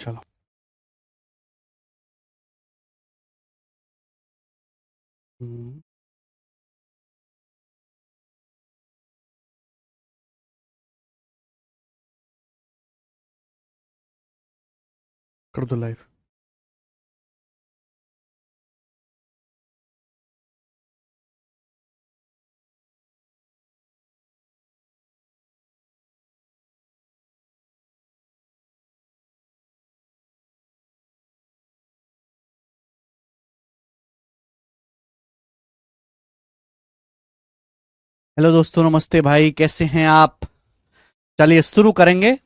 चलो। हम्म, कर दो लाइव। हेलो दोस्तों, नमस्ते भाई, कैसे हैं आप? चलिए शुरू करेंगे।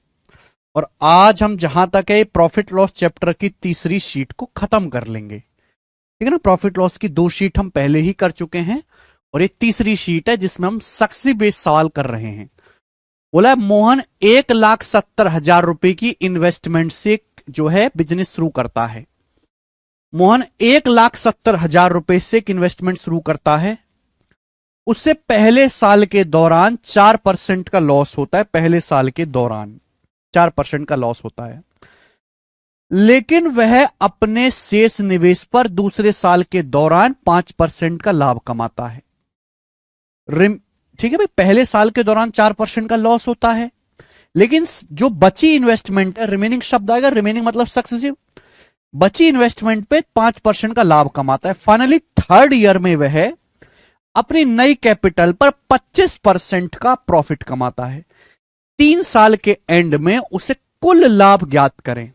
और आज हम जहां तक है प्रॉफिट लॉस चैप्टर की तीसरी शीट को खत्म कर लेंगे। ठीक है ना। प्रॉफिट लॉस की 2 शीट हम पहले ही कर चुके हैं और ये तीसरी शीट है जिसमें हम सक्सेस बेस्ड सवाल कर रहे हैं। बोला है मोहन 1,70,000 रुपए की इन्वेस्टमेंट से जो है बिजनेस शुरू करता है। मोहन 1,70,000 रुपए से एक इन्वेस्टमेंट शुरू करता है। उससे पहले साल के दौरान 4% का लॉस होता है। पहले साल के दौरान 4% का लॉस होता है, लेकिन वह अपने शेष निवेश पर दूसरे साल के दौरान 5% का लाभ कमाता है। ठीक है भाई, पहले साल के दौरान 4% का लॉस होता है, लेकिन जो बची इन्वेस्टमेंट है, रिमेनिंग शब्द आएगा, रिमेनिंग मतलब सक्सेसिव, बची इन्वेस्टमेंट पे 5% का लाभ कमाता है। फाइनली थर्ड ईयर में वह अपनी नई कैपिटल पर 25% का प्रॉफिट कमाता है। 3 साल के एंड में उसे कुल लाभ ज्ञात करें।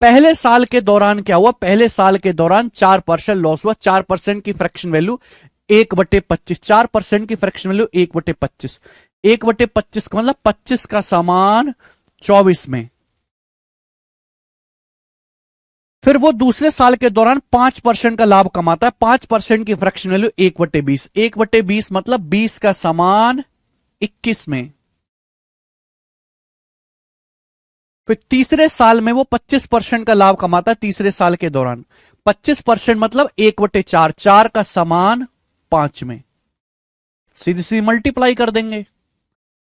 पहले साल के दौरान क्या हुआ? पहले साल के दौरान 4% लॉस हुआ। 4% की फ्रैक्शन वैल्यू 1/25। 4% की फ्रैक्शन वैल्यू 1/25। 1/25 का मतलब 25 का सामान 24 में। फिर वो दूसरे साल के दौरान 5% का लाभ कमाता है। 5% की फ्रैक्शन वैल्यू 1/20। 1/20 मतलब 20 का सामान 21 में। फिर तीसरे साल में वो 25% का लाभ कमाता है। तीसरे साल के दौरान 25% मतलब 1/4। 4 का समान 5 में। सीधी सीधी मल्टीप्लाई कर देंगे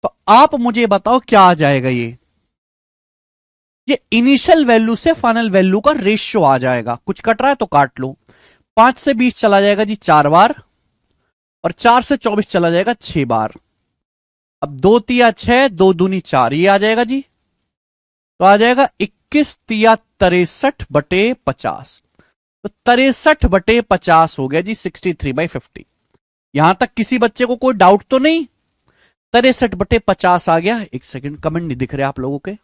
तो आप मुझे बताओ क्या आ जाएगा। ये इनिशियल वैल्यू से फाइनल वैल्यू का रेशियो आ जाएगा। कुछ कट रहा है तो काट लो। 5 से 20 चला जाएगा जी 4 बार, और 4 से 24 चला जाएगा 6 बार। अब 2 तिया 6, 2 दूनी 4, ये आ जाएगा जी। तो आ जाएगा 21 तिया 63/50। तो 63/50 हो गया जी 63/50। यहां तक किसी बच्चे को कोई डाउट तो नहीं? 63/50 आ गया। एक सेकंड, कमेंट नहीं दिख रहे आप लोगों के।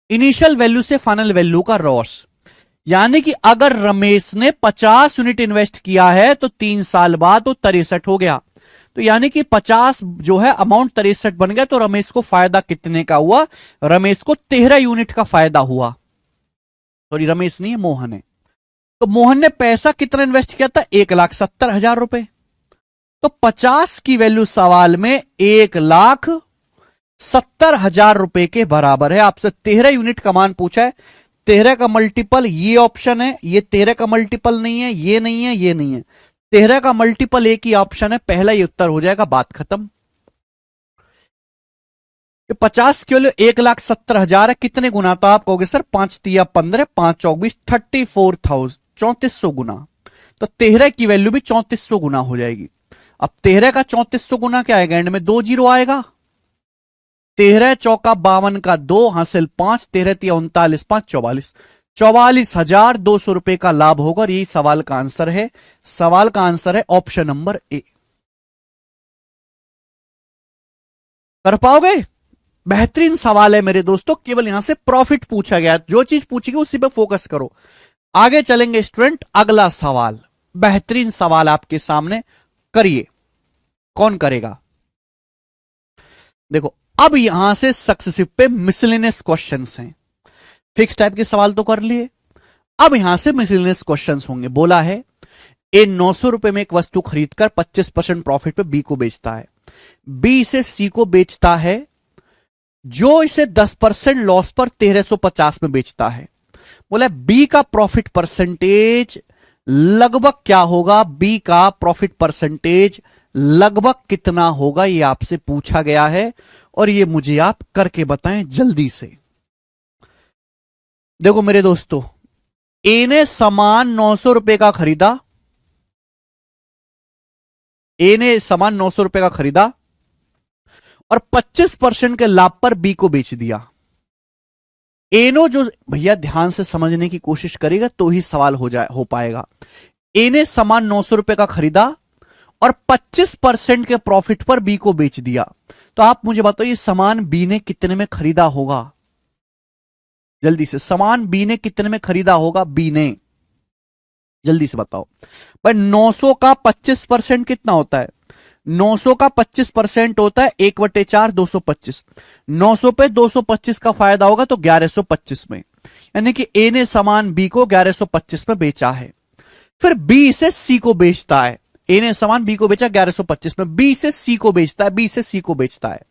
इनिशियल वैल्यू से फाइनल वैल्यू का रॉस, यानी कि अगर रमेश ने 50 यूनिट इन्वेस्ट किया है तो 3 साल बाद वो 63 हो गया। तो यानी कि 50 जो है अमाउंट 63 बन गया। तो रमेश को फायदा कितने का हुआ? रमेश को 13 यूनिट का फायदा हुआ। सॉरी, रमेश नहीं है, मोहन है। तो मोहन ने पैसा कितना इन्वेस्ट किया था? 1,70,000 रुपए। तो 50 की वैल्यू सवाल में 1,70,000 रुपए के बराबर है। आपसे 13 यूनिट का मान पूछा है। 13 का मल्टीपल ये ऑप्शन है, ये 13 का मल्टीपल नहीं है, ये नहीं है, ये नहीं है। 13 का मल्टीपल एक ही ऑप्शन है, पहला ही उत्तर हो जाएगा, बात खत्म। 50 के लिए 1,70,000 है, कितने गुना? तो आप कहोगे सर 5 तिया 15, 5 चौक 20, 34,000, 3400 गुना। तो 13 की वैल्यू भी 3400 गुना हो जाएगी। अब 13 का 3400 गुना क्या आएगा? एंड में 2 जीरो आएगा। 13 चौका 52 का 2 हासिल 5, 13 तिया 39, 5 44, 44,200 रुपए का लाभ होगा। और यही सवाल का आंसर है। सवाल का आंसर है ऑप्शन नंबर ए। कर पाओगे? बेहतरीन सवाल है मेरे दोस्तों। केवल यहां से प्रॉफिट पूछा गया, जो चीज पूछी गई उसी पे फोकस करो। आगे चलेंगे स्टूडेंट। अगला सवाल, बेहतरीन सवाल आपके सामने, करिए। कौन करेगा? देखो, अब यहां से सक्सेसिव पे मिसलेनियस क्वेश्चंस हैं। फिक्स टाइप के सवाल तो कर लिए, अब यहां से मिसलेनियस क्वेश्चंस होंगे। बोला है ए 900 रुपए में एक वस्तु खरीदकर 25% प्रॉफिट पे बी को बेचता है। बी इसे सी को बेचता है, जो इसे 10% लॉस पर 1350 में बेचता है। बोला बी का प्रॉफिट परसेंटेज लगभग क्या होगा? बी का प्रॉफिट परसेंटेज लगभग कितना होगा ये आपसे पूछा गया है और ये मुझे आप करके बताएं जल्दी से। देखो मेरे दोस्तों, ए ने सामान 900 रुपए का खरीदा, ए ने सामान 900 रुपए का खरीदा और 25% के लाभ पर बी को बेच दिया। एनो जो, भैया ध्यान से समझने की कोशिश करेगा तो ही सवाल हो पाएगा। ए ने सामान 900 रुपए का खरीदा और 25% के प्रॉफिट पर बी को बेच दिया। तो आप मुझे बताओ ये सामान बी ने कितने में खरीदा होगा? जल्दी से, सामान बी ने कितने में खरीदा होगा? बी ने, जल्दी से बताओ भाई। 900 का 25% कितना होता है? 900 का 25% होता है 1/4, 225। 900 पे 225 का फायदा होगा तो 1125 में, यानी कि ए ने सामान बी को 1125 में बेचा है। फिर बी से सी को बेचता है। ए ने सामान बी को बेचा 1125 में, बी से सी को बेचता है, बी से सी को बेचता है।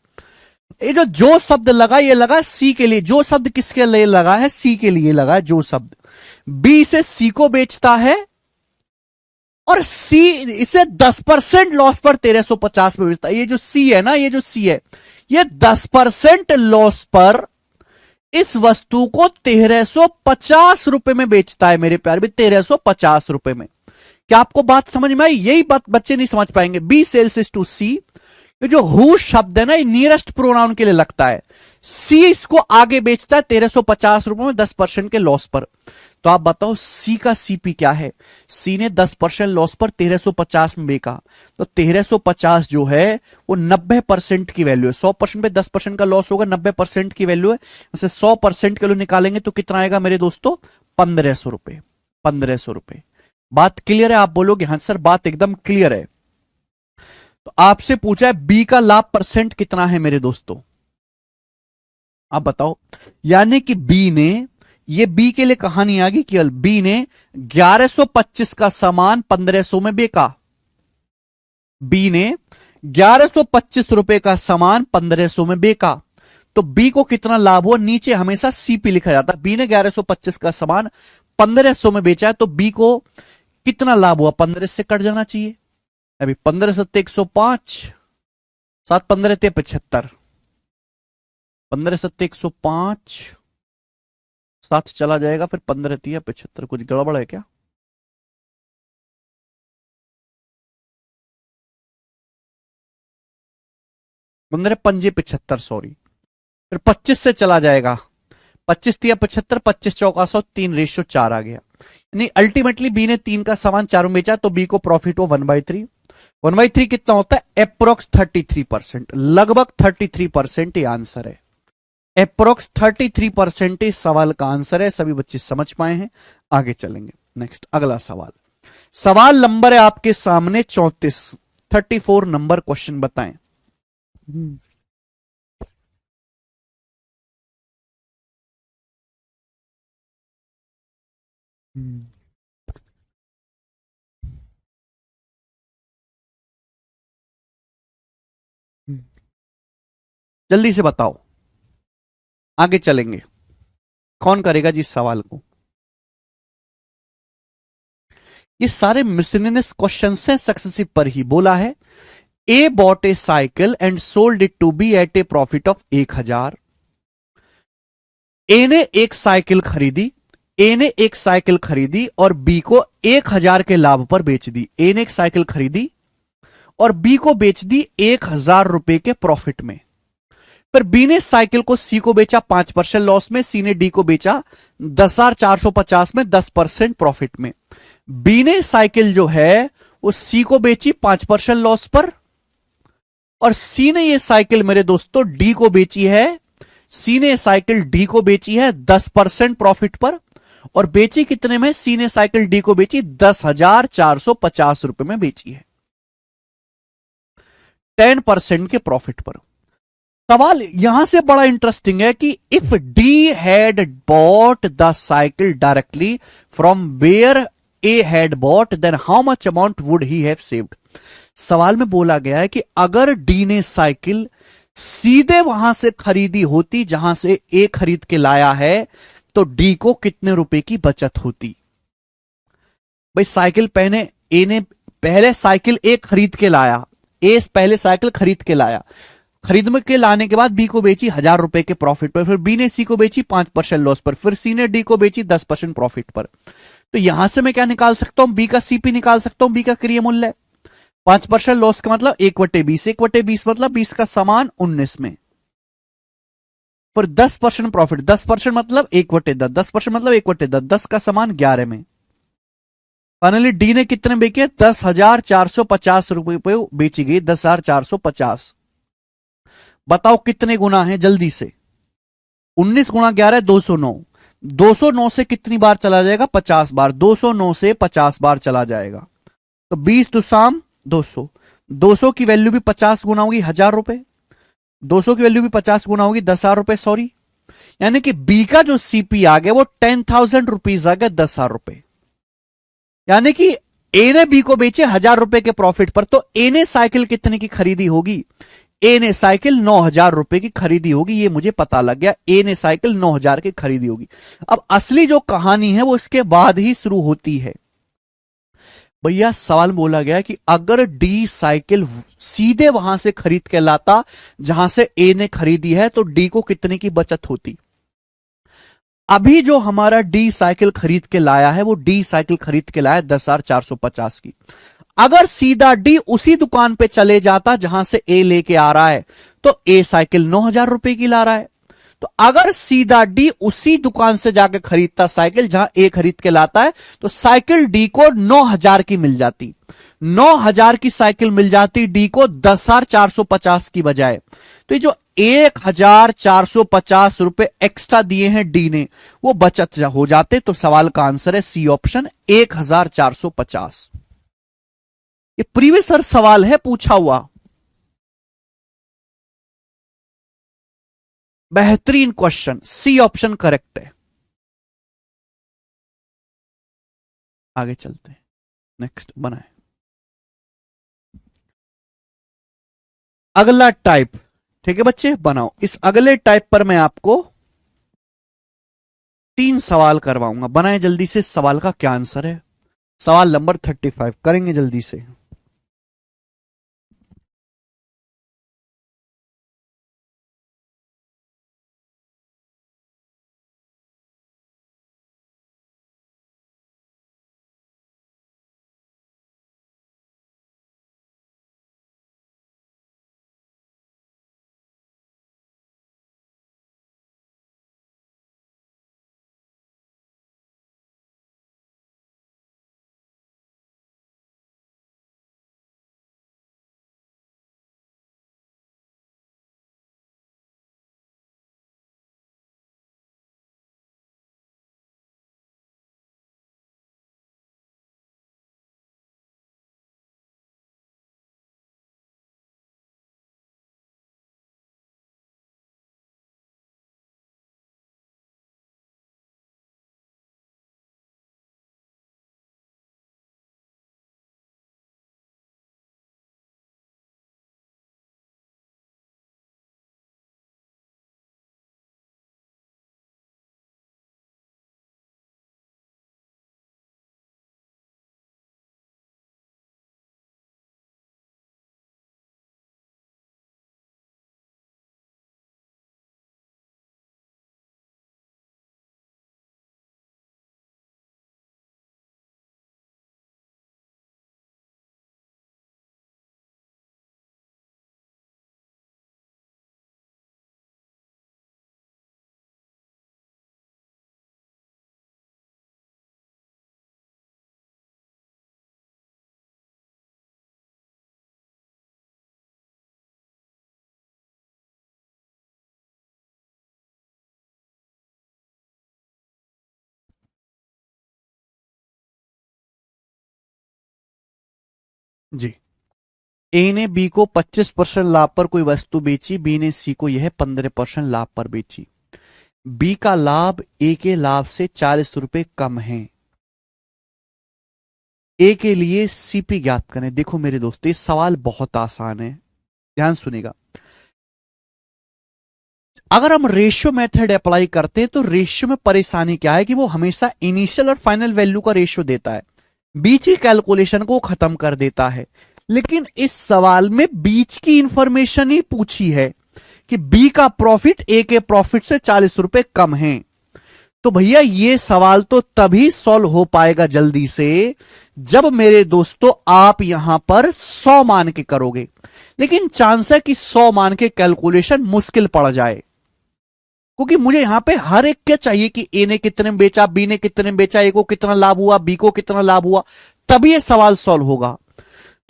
ये जो शब्द लगा ये लगा सी के लिए। जो शब्द किसके लिए लगा है? सी के लिए लगा है। जो शब्द बी से सी को बेचता है और सी इसे 10% लॉस पर 1350 में बेचता है। ये जो सी है ना, ये जो सी है, ये 10% लॉस पर इस वस्तु को 1350 रुपए में बेचता है मेरे प्यारे भी, 1350 रुपए में। क्या आपको बात समझ में आई? यही बात बच्चे नहीं समझ पाएंगे। बी सेल्स टू सी, ये जो हु शब्द है ना, ये नियरेस्ट प्रोनाउन के लिए लगता है। सी इसको आगे बेचता है 1350 रुपए में 10% के लॉस पर। तो आप बताओ सी का सीपी क्या है? सी ने 10% लॉस पर 1350 में बेचा, तो 1350 जो है वो 90% की वैल्यू है। 100% पे 10% का लॉस होगा, 90% की वैल्यू है। उसे 100% के लिए निकालेंगे तो कितना आएगा मेरे दोस्तों? 1500 रुपए। 1500 रुपए। बात क्लियर है? आप बोलोगे हाँ सर बात एकदम क्लियर है। तो आपसे पूछा है बी का लाभ परसेंट कितना है मेरे दोस्तों, आप बताओ। यानी कि बी ने, ये बी के लिए कहानी आ गई केवल। बी ने 1125 का सामान 1500 में बेचा। बी ने 1125 रुपए का सामान 1500 में बेचा, तो बी को कितना लाभ हुआ? नीचे हमेशा सीपी लिखा जाता है। बी ने 1125 का सामान 1500 में बेचा है, तो बी को कितना लाभ हुआ? 15 से कट जाना चाहिए। अभी 15 सत्ते 105, 7 15 ते 75, 15 सत्ते 105, 7 चला जाएगा, फिर 15 तिया 75। कुछ गड़बड़ है क्या? पंद्रह पंजे 75, सॉरी। फिर 25 से चला जाएगा, 25 तिया 75, 25 चौका 100, 3:4 आ गया। यानी अल्टीमेटली बी ने 3 का सामान 4 में बेचा, तो बी को प्रॉफिट हो 1/3। 1/3 कितना होता है? अप्रोक्स 33%, लगभग 33% ये आंसर है। अप्रोक्स 33% इस सवाल का आंसर है। सभी बच्चे समझ पाए हैं? आगे चलेंगे। नेक्स्ट अगला सवाल। सवाल नंबर है आपके सामने 34, 34 नंबर क्वेश्चन बताएं। जल्दी से बताओ, आगे चलेंगे। कौन करेगा जी इस सवाल को? ये सारे मिसलेनियस क्वेश्चंस हैं, सक्सेसिव पर ही बोला है। A bought a cycle and sold it to B at a profit of 1000। A ने एक साइकिल खरीदी, ए ने एक साइकिल खरीदी और बी को 1000 के लाभ पर बेच दी। ए ने एक साइकिल खरीदी और बी को बेच दी 1000 रुपए के प्रॉफिट में। पर बी ने साइकिल को सी को बेचा 5% लॉस में, सी ने डी को बेचा 10,450 में 10% प्रॉफिट में। बी ने साइकिल जो है वो सी को बेची 5% लॉस पर, और सी ने ये साइकिल मेरे दोस्तों डी को बेची है, सी ने साइकिल डी को बेची है 10% प्रॉफिट पर। और बेची कितने में? सी ने साइकिल डी को बेची 10,450 रुपए में बेची है, 10% के प्रॉफिट पर। सवाल यहां से बड़ा इंटरेस्टिंग है कि if D had bought the cycle directly from where A had bought, then how much amount would he have saved. सवाल में बोला गया है कि अगर डी ने साइकिल सीधे वहां से खरीदी होती जहां से ए खरीद के लाया है, तो डी को कितने रुपए की बचत होती? भाई साइकिल ए ने पहले साइकिल ए खरीद के लाया, ए पहले साइकिल खरीद के लाया, खरीद में के लाने के बाद बी को बेची 1000 रुपए के प्रॉफिट पर, फिर बी ने सी को बेची 5% लॉस पर, फिर सी ने डी को बेची 10% प्रॉफिट पर। तो यहां से मैं क्या निकाल सकता हूं, बी का सीपी निकाल सकता हूं, बी का क्रिय मूल्य। 5% लॉस का मतलब 1/20, 1/20 मतलब 20 का समान 19 में, फिर 10% प्रॉफिट, 10% मतलब 1/10, 10% मतलब 1/10, 10 का समान 11 में। फाइनली डी ने कितने बेचे, 10,450 रुपए पे बेची गई, 10,450। बताओ कितने गुना है जल्दी से, 19 गुना 11 209, 209 से कितनी बार चला जाएगा, 50 बार, 209 से 50 बार चला जाएगा, तो 20 दुसाम 200, 200 की वैल्यू भी 50 गुना होगी 1000 रुपए, 200 की वैल्यू भी 50 गुना होगी 10,000 रुपए, सॉरी, यानी कि बी का जो सीपी आ गया वो 10,000 रुपीज आ गया, 10,000 रुपए। यानी कि ए ने बी को बेचे 1000 रुपए के प्रॉफिट पर, तो ए ने साइकिल कितने की खरीदी होगी, ए ने साइकिल 9,000 रुपए की खरीदी होगी, ये मुझे पता लग गया, ए ने साइकिल 9,000 की खरीदी होगी। अब असली जो कहानी है वो इसके बाद ही शुरू होती है। भैया सवाल बोला गया कि अगर डी साइकिल सीधे वहां से खरीद के लाता जहां से ए ने खरीदी है, तो डी को कितने की बचत होती। अभी जो हमारा डी साइकिल खरीद के लाया है, वो डी साइकिल खरीद के लाया 10,450 की। अगर सीधा डी उसी दुकान पे चले जाता जहां से ए लेके आ रहा है, तो ए साइकिल 9,000 रुपए की ला रहा है। तो अगर सीधा डी उसी दुकान से जाकर खरीदता साइकिल जहां ए खरीद के लाता है, तो साइकिल डी को 9,000 की मिल जाती, 9,000 की साइकिल मिल जाती डी को 10,450 की बजाय। तो ये जो 1,450 रुपए एक्स्ट्रा दिए हैं डी ने, वो बचत हो जाते। तो सवाल का आंसर है सी ऑप्शन 1,450। ये प्रीवियस ईयर सवाल है पूछा हुआ, बेहतरीन क्वेश्चन, सी ऑप्शन करेक्ट है। आगे चलते हैं, नेक्स्ट बनाए अगला टाइप। ठीक है बच्चे, बनाओ। इस अगले टाइप पर मैं आपको 3 सवाल करवाऊंगा, बनाए जल्दी से। सवाल का क्या आंसर है, सवाल नंबर 35 करेंगे जल्दी से। जी, ए ने बी को 25% लाभ पर कोई वस्तु बेची, बी ने सी को यह 15% लाभ पर बेची। बी का लाभ ए के लाभ से 40 रुपए कम है। ए के लिए सीपी ज्ञात करें। देखो मेरे दोस्तों, ये सवाल बहुत आसान है, ध्यान सुनेगा। अगर हम रेशियो मेथड अप्लाई करते हैं, तो रेशियो में परेशानी क्या है कि वो हमेशा इनिशियल और फाइनल वैल्यू का रेशियो देता है, बीच की कैलकुलेशन को खत्म कर देता है। लेकिन इस सवाल में बीच की इंफॉर्मेशन ही पूछी है कि बी का प्रॉफिट ए के प्रॉफिट से 40 रुपए कम है। तो भैया ये सवाल तो तभी सॉल्व हो पाएगा जल्दी से जब मेरे दोस्तों आप यहां पर 100 मान के करोगे। लेकिन चांस है कि 100 मान के कैलकुलेशन मुश्किल पड़ जाए, क्योंकि मुझे यहां पे हर एक क्या चाहिए कि ए ने कितने में बेचा, बी ने कितने में बेचा, ए को कितना लाभ हुआ, बी को कितना लाभ हुआ, तभी ये सवाल सॉल्व होगा।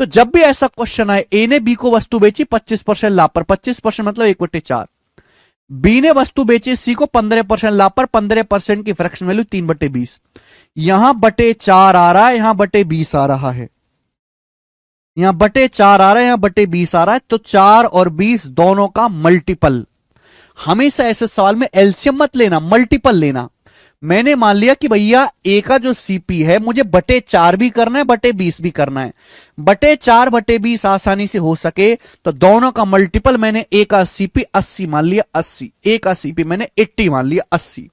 तो जब भी ऐसा क्वेश्चन आए, ए ने बी को वस्तु बेची 25% लाभ पर, 25% मतलब 1/4, बी ने वस्तु बेची सी को 15% लाभ पर, 15% की फ्रैक्शन वैल्यू 3/20, यहां बटे 4 आ रहा है, यहां बटे 20 आ रहा है, यहां बटे 4 आ रहा है, यहां बटे 20 आ रहा है। तो 4 और 20 दोनों का मल्टीपल। हमेशा ऐसे सवाल में एलसीएम मत लेना, मल्टीपल लेना। मैंने मान लिया कि भैया ए का जो सीपी है मुझे बटे 4 भी करना है, बटे 20 भी करना है। बटे 4 बटे 20 आसानी से हो सके तो दोनों का मल्टीपल मैंने ए का सीपी 80 मान लिया, 80, ए का सीपी मैंने 80 मान लिया, 80।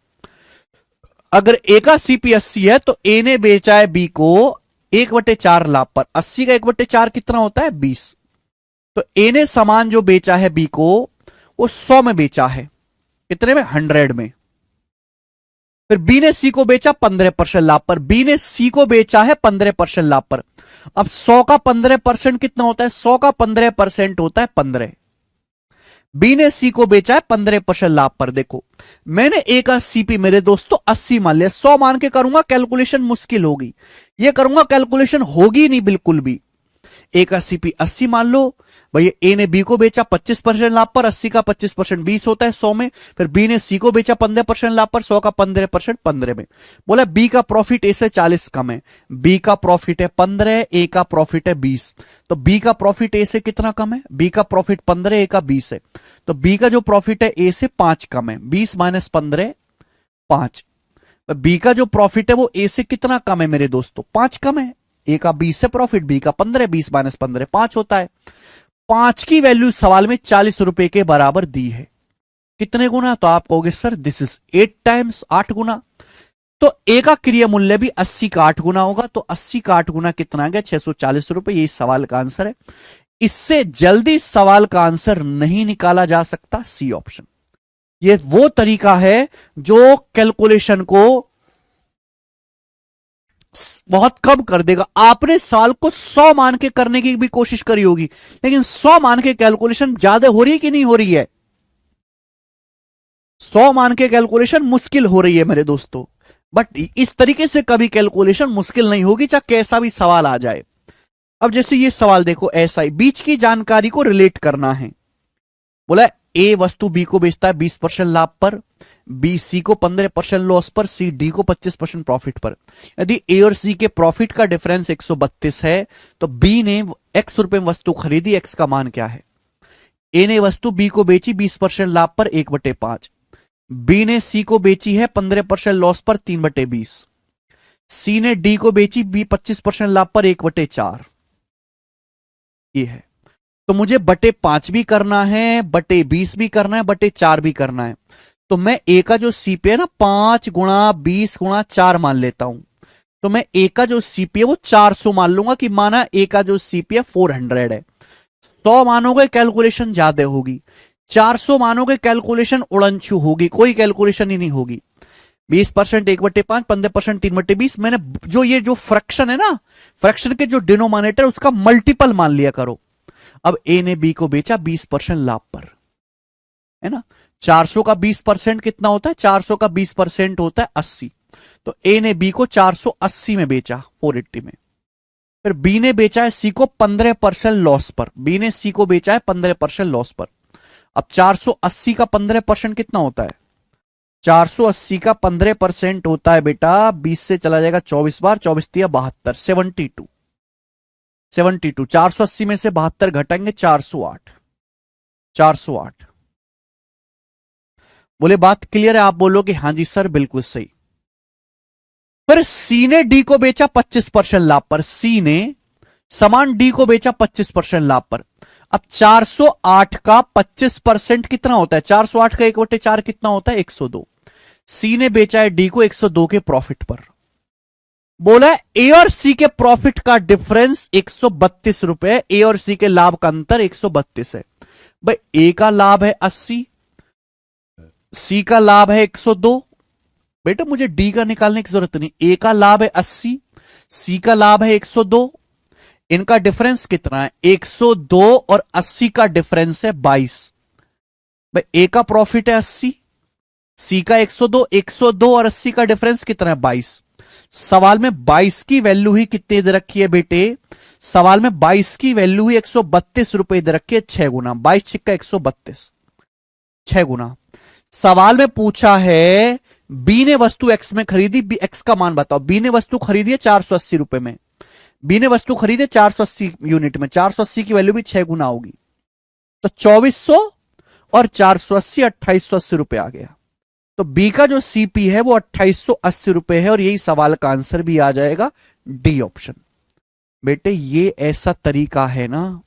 अगर ए का सीपी 80 है तो ए ने बेचा है बी को 1/4 लाभ पर, 80 का 1/4 कितना होता है, 20। तो ए ने सामान जो बेचा है बी को वो 100 में बेचा है, कितने में, 100 में। फिर बी ने सी को बेचा 15% लाभ पर, बी ने सी को बेचा है 15% लाभ पर। अब 100 का 15% कितना होता है, 100 का 15% होता है 15। बी ने सी को बेचा है 15% लाभ पर। देखो मैंने ए का सीपी मेरे दोस्तों 80 मान लिया, 100 मान के करूंगा कैलकुलेशन मुश्किल होगी, ये करूंगा कैलकुलेशन होगी नहीं बिल्कुल भी। ए का सीपी 80 मान लो, भैया ए ने बी को बेचा 25% लाभ पर, 80 का 25% 20 होता है 100 में। फिर बी ने सी को बेचा 15% लाभ पर, 100 का 15% 15 में। बोला बी का प्रॉफिट ए से 40 कम है, बी का प्रॉफिट है 15, ए का प्रॉफिट है 20। तो बी का प्रॉफिट ए से कितना कम है, बी का प्रॉफिट 15, ए का 20 है। तो बी का जो प्रॉफिट है ए से 5 कम है, 20 माइनस 15 5। बी का जो प्रॉफिट है वो ए से कितना कम है मेरे दोस्तों, 5 कम है। ए का 20 से प्रॉफिट, बी का 15, 20 माइनस 15 5 होता है। 5 की वैल्यू सवाल में 40 रुपए के बराबर दी है। कितने गुना, तो आप कहोगे सर दिस इज 8 टाइम्स, 8 गुना। तो ए का क्रिया मूल्य भी 80 का 8 गुना होगा। तो 80 का 8 गुना कितना आ गया, 640 रुपए। यही सवाल का आंसर है। इससे जल्दी सवाल का आंसर नहीं निकाला जा सकता, सी ऑप्शन। ये वो तरीका है जो कैलकुलेशन को बहुत कम कर देगा। आपने साल को 100 मान के करने की भी कोशिश करी होगी, लेकिन 100 मान के कैलकुलेशन ज्यादा हो रही है कि नहीं हो रही है, 100 मान के कैलकुलेशन मुश्किल हो रही है मेरे दोस्तों। बट इस तरीके से कभी कैलकुलेशन मुश्किल नहीं होगी, चाहे कैसा भी सवाल आ जाए। अब जैसे ये सवाल देखो, ऐसा ही बीच की जानकारी को रिलेट करना है। बोला ए वस्तु बी को बेचता है 20% लाभ पर, बी सी को 15% लॉस पर, सी डी को 25% प्रॉफिट पर। यदि ए और सी के प्रॉफिट का डिफरेंस 132 है तो बी ने x रुपए में वस्तु खरीदी, x का मान क्या है। ए ने वस्तु बी को बेची 20% लाभ पर 1/5, बी ने सी को बेची है 15% लॉस पर 3/20, सी ने डी को बेची बी 25% लाभ पर 1/4। ये है। तो मुझे बटे 5 भी करना है, बटे 20 भी करना है, बटे 4 भी करना है। तो मैं ए का जो सीपी है ना 5 गुणा 20 गुणा 4 मान लेता हूं। तो मैं ए का जो सीपी है वो 400 मान लूंगा कि माना ए का जो सीपी है 400 है। 100 मानोगे कैलकुलेशन ज्यादा होगी, 400 मानोगे कैलकुलेशन उड़नछू होगी, कोई कैलकुलेशन ही नहीं होगी। 20% 1/5, 15% 3/20। मैंने जो फ्रैक्शन है ना, फ्रैक्शन के जो डिनोमिनेटर उसका मल्टीपल मान लिया करो। अब ए ने बी को बेचा 20% लाभ पर, है ना। 400 का 20% कितना होता है, 400 का 20% होता है 80। तो ए ने बी को 480 में बेचा, 480 में। फिर बी ने बेचा है सी को 15% लॉस पर, बी ने सी को बेचा है 15% लॉस पर। अब 480 का 15% कितना होता है, 480 का 15% होता है बेटा 20 से चला जाएगा 24 बार, 24 तिया 72, 72। 72 480 में से 72 घटाएंगे 408, 408। बोले बात क्लियर है, आप बोलो कि हाँ जी सर बिल्कुल सही। फिर सी ने डी को बेचा 25% लाभ पर, सी ने समान डी को बेचा 25% लाभ पर। अब 408 का 25% कितना होता है, 408 का 1/4 कितना होता है, 102। सी ने बेचा है डी को 102 के प्रॉफिट पर। बोला है ए और सी के प्रॉफिट का डिफरेंस 132 रुपए, ए और सी के लाभ का अंतर 132 है। भाई ए का लाभ है 80, सी का लाभ है 102। बेटा मुझे डी का निकालने की जरूरत नहीं, ए का लाभ है 80, सी का लाभ है 102। इनका डिफरेंस कितना है? 102 और 80 का डिफरेंस है 22। भाई ए का प्रॉफिट है 80, सी का 102, 102 और 80 का डिफरेंस कितना है? 22। सवाल में 22 की वैल्यू ही कितनी दे रखी है बेटे? सवाल में 22 की वैल्यू ही 132 रुपए दे रखी है, 6 गुना 22 छिक्का 132, 6 गुना। सवाल में पूछा है बी ने वस्तु एक्स में खरीदी, बी एक्स का मान बताओ। बी ने वस्तु खरीदी है 480 रुपए में, बी ने वस्तु खरीदी 480 यूनिट में, 480 की वैल्यू भी 6 गुना होगी, तो 2400 और 480 2880 रुपए आ गया। तो बी का जो सीपी है वो 2880 रुपए है, और यही सवाल का आंसर भी आ जाएगा, डी ऑप्शन। बेटे ये ऐसा तरीका है ना,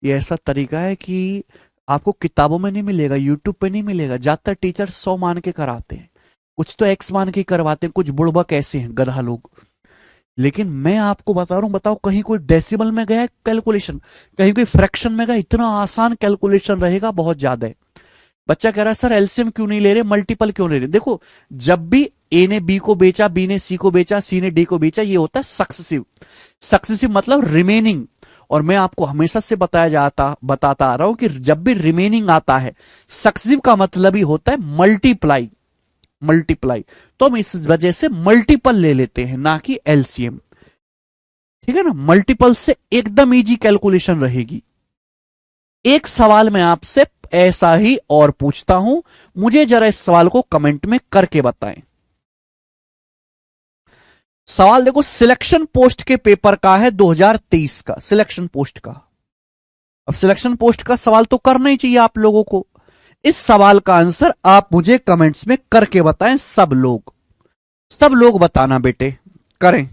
ये ऐसा तरीका है कि आपको किताबों में नहीं मिलेगा, यूट्यूब पे नहीं मिलेगा। ज्यादातर टीचर 100 मान के कराते हैं, कुछ तो एक्स मान के करवाते हैं, कुछ बुड़बक ऐसे हैं गधा लोग। लेकिन मैं आपको बता रहा हूं, बताओ कहीं कोई डेसिमल में गया कैलकुलेशन, कहीं कोई फ्रैक्शन में गया? इतना आसान कैलकुलेशन रहेगा, बहुत ज्यादा है। बच्चा कह रहा है सर एलसीएम क्यों नहीं ले रहे, मल्टीपल क्यों ले रहे? देखो जब भी ए ने बी को बेचा, बी ने सी को बेचा, सी ने डी को बेचा, ये होता है सक्सेसिव। सक्सेसिव मतलब रिमेनिंग। और मैं आपको हमेशा से बताता आ रहा हूं कि जब भी रिमेनिंग आता है, सक्सेसिव का मतलब ही होता है मल्टीप्लाई, मल्टीप्लाई। तो हम इस वजह से मल्टीपल ले लेते हैं, ना कि एलसीएम। ठीक है ना, मल्टीपल से एकदम इजी कैलकुलेशन रहेगी। एक सवाल मैं आपसे ऐसा ही और पूछता हूं, मुझे जरा इस सवाल को कमेंट में करके बताएं। सवाल देखो, सिलेक्शन पोस्ट के पेपर का है 2023 का, सिलेक्शन पोस्ट का। अब सिलेक्शन पोस्ट का सवाल तो करना ही चाहिए आप लोगों को। इस सवाल का आंसर आप मुझे कमेंट्स में करके बताएं, सब लोग, सब लोग बताना बेटे, करें।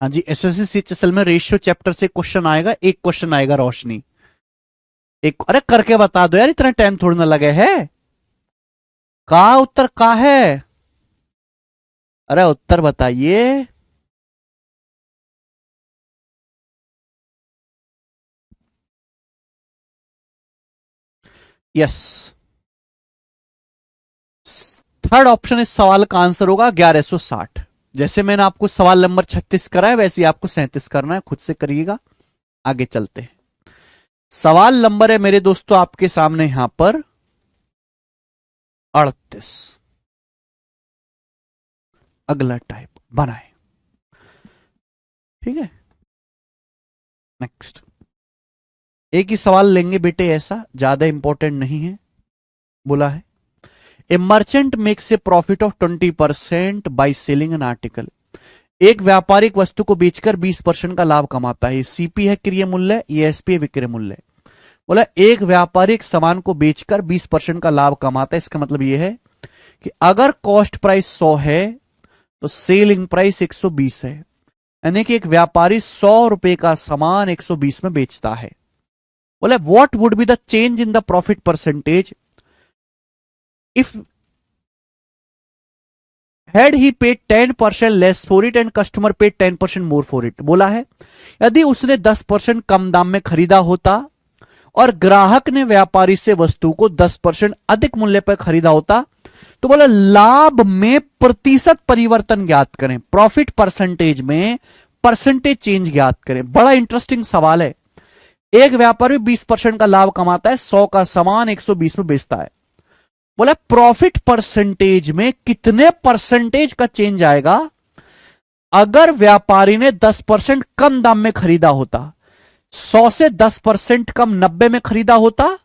हाँ जी, एसएससी सीएचएसएल में रेशियो चैप्टर से क्वेश्चन आएगा, एक क्वेश्चन आएगा रोशनी, एक। अरे करके बता दो यार, इतना टाइम थोड़ी ना लगे है। का उत्तर का है? अरे उत्तर बताइए। यस, थर्ड ऑप्शन इस सवाल का आंसर होगा 1160। जैसे मैंने आपको सवाल नंबर 36 कराया वैसे ही आपको 37 करना है, खुद से करिएगा। आगे चलते हैं। सवाल नंबर है मेरे दोस्तों आपके सामने यहां पर 38। अगला टाइप बनाए। ठीक है, नेक्स्ट। एक ही सवाल लेंगे बेटे, ऐसा ज्यादा इंपॉर्टेंट नहीं है। बोला है ए merchant makes a profit of 20% by selling an article. एक व्यापारिक वस्तु को बेचकर 20% का लाभ कमाता है। सीपी है क्रय मूल्य, ये एसपी है विक्रय मूल्य। बोला एक व्यापारिक सामान को बेचकर 20% का लाभ कमाता है, इसका मतलब यह है कि अगर कॉस्ट प्राइस 100 है तो सेलिंग प्राइस 120 है। यानी कि एक व्यापारी 100 रुपए का सामान 120 में बेचता है। बोले what would be the change in the profit percentage if had he paid 10% less for it and customer paid 10% more for it. बोला है यदि उसने 10% कम दाम में खरीदा होता और ग्राहक ने व्यापारी से वस्तु को 10% अधिक मूल्य पर खरीदा होता तो बोला लाभ में प्रतिशत परिवर्तन ज्ञात करें, प्रॉफिट परसेंटेज में परसेंटेज चेंज ज्ञात करें। बड़ा इंटरेस्टिंग सवाल है। एक व्यापारी 20% का लाभ कमाता है, 100 का सामान 120 में बेचता है। बोला प्रॉफिट परसेंटेज में कितने परसेंटेज का चेंज आएगा अगर व्यापारी ने 10% कम दाम में खरीदा होता, 100 से 10% कम 90 में खरीदा होता,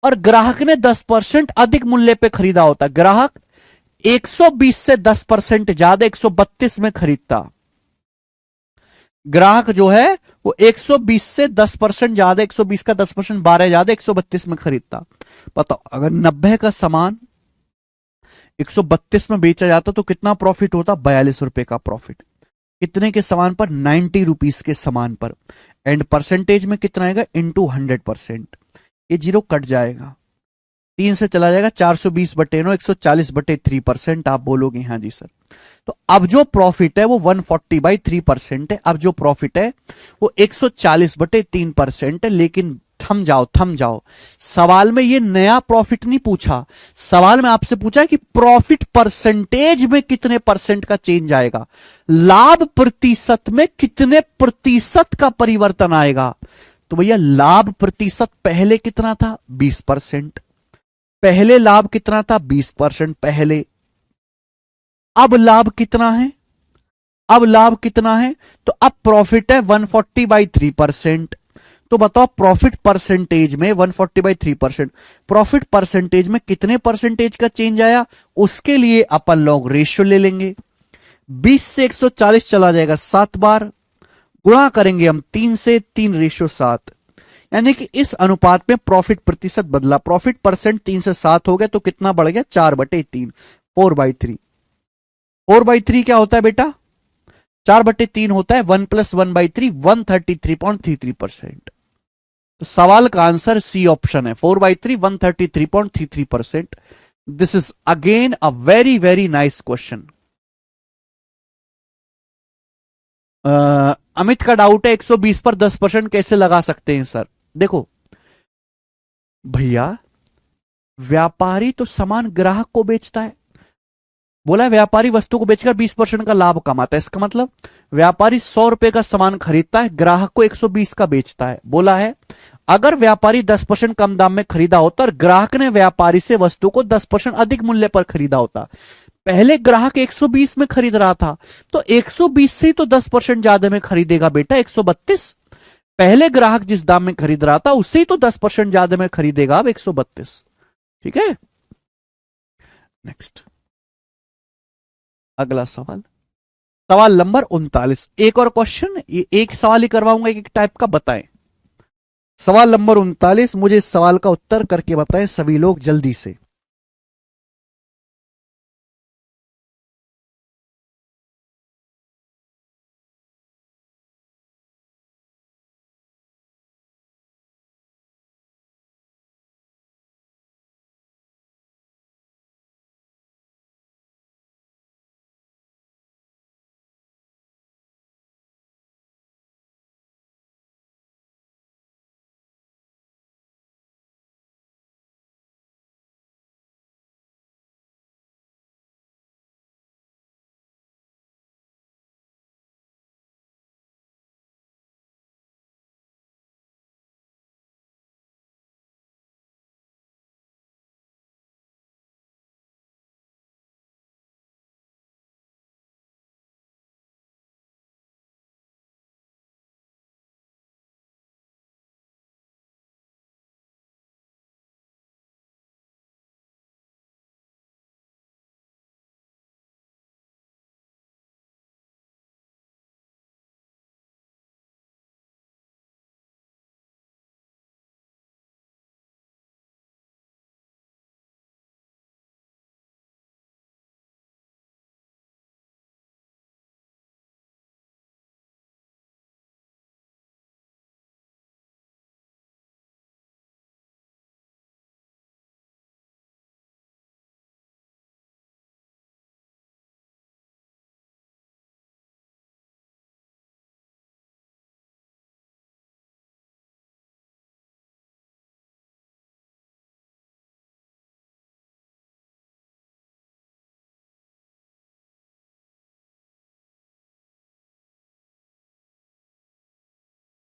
और ग्राहक ने 10% अधिक मूल्य पे खरीदा होता। ग्राहक 120 से 10% ज्यादा 132 में खरीदता। ग्राहक जो है वो 120 से 10% ज्यादा, 120 का 10% 12 ज्यादा 132 में खरीदता। बताओ अगर 90 का सामान 132 में बेचा जाता तो कितना प्रॉफिट होता? 42 रुपए का प्रॉफिट। कितने के सामान पर? 90 रुपीस के सामान पर। एंड परसेंटेज में कितना आएगा? इंटू 100%। ये जीरो कट जाएगा, 3 से चला जाएगा, 420/9, 140/3%। आप बोलोगे हाँ जी सर। तो अब जो प्रॉफिट है वो 140/3% है। अब जो प्रॉफिट है वो 140/3% है। लेकिन थम जाओ थम जाओ, सवाल में ये नया प्रॉफिट नहीं पूछा। सवाल में आपसे पूछा कि प्रॉफिट परसेंटेज में कितने परसेंट का चेंज आएगा, लाभ प्रतिशत में कितने प्रतिशत का परिवर्तन आएगा। तो भैया लाभ प्रतिशत पहले कितना था? 20%। पहले लाभ कितना था? 20% पहले। अब लाभ कितना है? अब लाभ कितना है? तो अब प्रॉफिट है 140/3%। तो बताओ प्रॉफिट परसेंटेज में 140/3%, प्रॉफिट परसेंटेज में कितने परसेंटेज का चेंज आया, उसके लिए अपन लोग रेशियो ले लेंगे। 20 से 140 चला जाएगा 7 बार, गुणा करेंगे हम 3 से, 3:7। यानी कि इस अनुपात में प्रॉफिट प्रतिशत बदला। प्रॉफिट परसेंट 3 से 7 हो गया तो कितना बढ़ गया? 4/3, 4/3। 4/3 क्या होता है बेटा? 4/3 होता है 1+1/3, 133.33%। तो सवाल का आंसर सी ऑप्शन है, 4/3, 133.33%। This is again a very very nice question. Amit का डाउट है 120 पर 10% कैसे लगा सकते हैं सर? देखो भैया, व्यापारी तो सामान ग्राहक को बेचता है। बोला है व्यापारी वस्तु को बेचकर 20% का लाभ कमाता है, इसका मतलब व्यापारी 100 रुपए का सामान खरीदता है, ग्राहक को 120 का बेचता है। बोला है अगर व्यापारी 10% कम दाम में खरीदा होता और ग्राहक ने व्यापारी से वस्तु को 10% अधिक मूल्य पर खरीदा होता। पहले ग्राहक 120 में खरीद रहा था तो 120 से तो 10% ज्यादा में खरीदेगा बेटा, 132। पहले ग्राहक जिस दाम में खरीद रहा था उससे ही तो 10% ज्यादा में खरीदेगा अब 132। ठीक है, नेक्स्ट। अगला सवाल, सवाल नंबर 39। एक और क्वेश्चन, ये एक सवाल ही करवाऊंगा एक टाइप का, बताएं। सवाल नंबर 39, मुझे इस सवाल का उत्तर करके बताएं सभी लोग जल्दी से।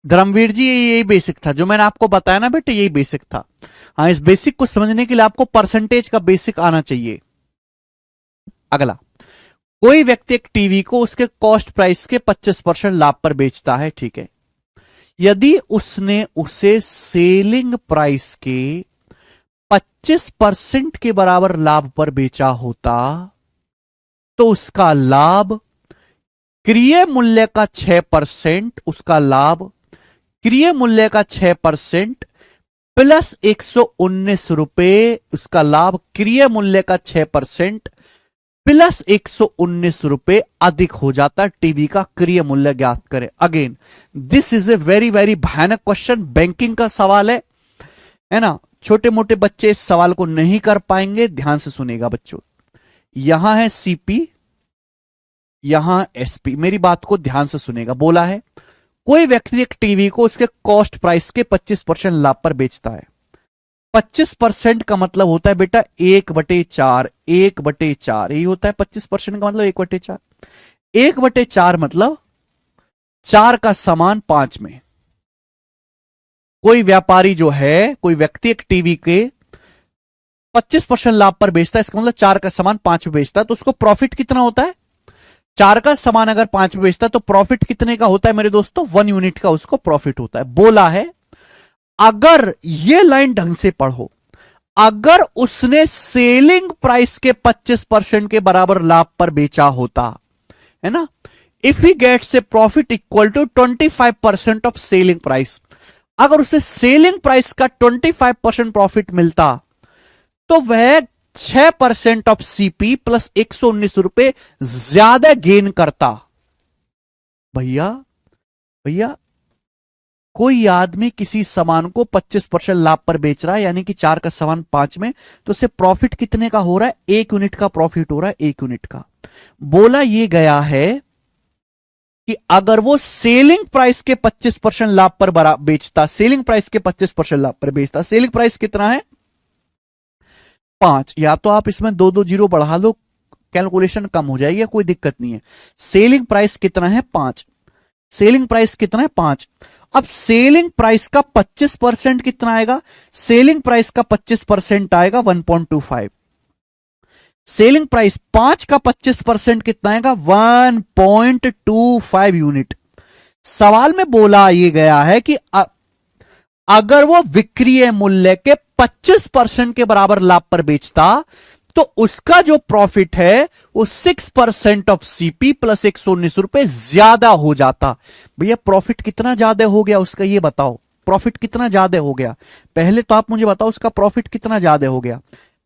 धर्मवीर जी यही बेसिक था जो मैंने आपको बताया ना बेटे, यही बेसिक था। हाँ, इस बेसिक को समझने के लिए आपको परसेंटेज का बेसिक आना चाहिए। अगला, कोई व्यक्ति एक टीवी को उसके कॉस्ट प्राइस के 25% लाभ पर बेचता है, ठीक है। यदि उसने उसे सेलिंग प्राइस के 25% के बराबर लाभ पर बेचा होता तो उसका लाभ क्रिय मूल्य का 6%, उसका लाभ क्रिय मूल्य का 6% प्लस 119 रुपए, उसका लाभ क्रिय मूल्य का 6% प्लस 119 रुपए अधिक हो जाता। टीवी का क्रिय मूल्य ज्ञात करें। Again this is a very very भयानक क्वेश्चन, बैंकिंग का सवाल है ना। छोटे मोटे बच्चे इस सवाल को नहीं कर पाएंगे, ध्यान से सुनेगा बच्चों। यहां है सीपी, यहां एसपी, मेरी बात को ध्यान से सुनेगा। बोला है कोई व्यक्ति एक टीवी को उसके कॉस्ट प्राइस के 25% लाभ पर बेचता है। 25% का मतलब होता है बेटा 1/4, 1/4 यही होता है 25% का मतलब 1/4। 1/4 मतलब 4 का समान 5 में। कोई व्यापारी जो है, कोई व्यक्ति एक टीवी के 25% लाभ पर बेचता है, इसका मतलब 4 का समान 5 में बेचता है, तो उसको प्रॉफिट कितना होता है? 4 का समान अगर 5 में बेचता है तो प्रॉफिट कितने का होता है मेरे दोस्तों? 1 यूनिट का उसको प्रॉफिट होता है। बोला है अगर ये लाइन ढंग से पढ़ो, अगर उसने सेलिंग प्राइस के 25% के बराबर लाभ पर बेचा होता, है ना, if he gets a profit equal to 25% of selling price, अगर उसे सेलिंग प्राइस का 25% प्रॉफिट मिलता तो वह 6% ऑफ सीपी प्लस 119 रुपए ज्यादा गेन करता। भैया भैया कोई आदमी किसी सामान को 25% लाभ पर बेच रहा है, यानी कि 4 का सामान 5 में, तो उसे प्रॉफिट कितने का हो रहा है? 1 यूनिट का प्रॉफिट हो रहा है, 1 यूनिट का। बोला यह गया है कि अगर वो सेलिंग प्राइस के 25% लाभ पर बेचता, सेलिंग प्राइस के 25% लाभ पर बेचता, सेलिंग प्राइस कितना है? 5। या तो आप इसमें 2-2 जीरो बढ़ा लो, कैलकुलेशन कम हो जाएगी, कोई दिक्कत नहीं है। सेलिंग प्राइस कितना है? 5। सेलिंग प्राइस कितना है? 5। अब सेलिंग प्राइस का 25% कितना आएगा? सेलिंग प्राइस का 25% आएगा 1.25। सेलिंग प्राइस 5 का 25% कितना आएगा? 1.25 यूनिट। सवाल में बोला ये गया है कि अगर वो विक्रय मूल्य के 25% के बराबर लाभ पर बेचता तो उसका जो प्रॉफिट है वो 6% ऑफ सीपी प्लस 119 रुपए ज्यादा हो जाता। भैया प्रॉफिट कितना ज्यादा हो गया उसका, ये बताओ, प्रॉफिट कितना ज्यादा हो गया? पहले तो आप मुझे बताओ उसका प्रॉफिट कितना ज्यादा हो गया।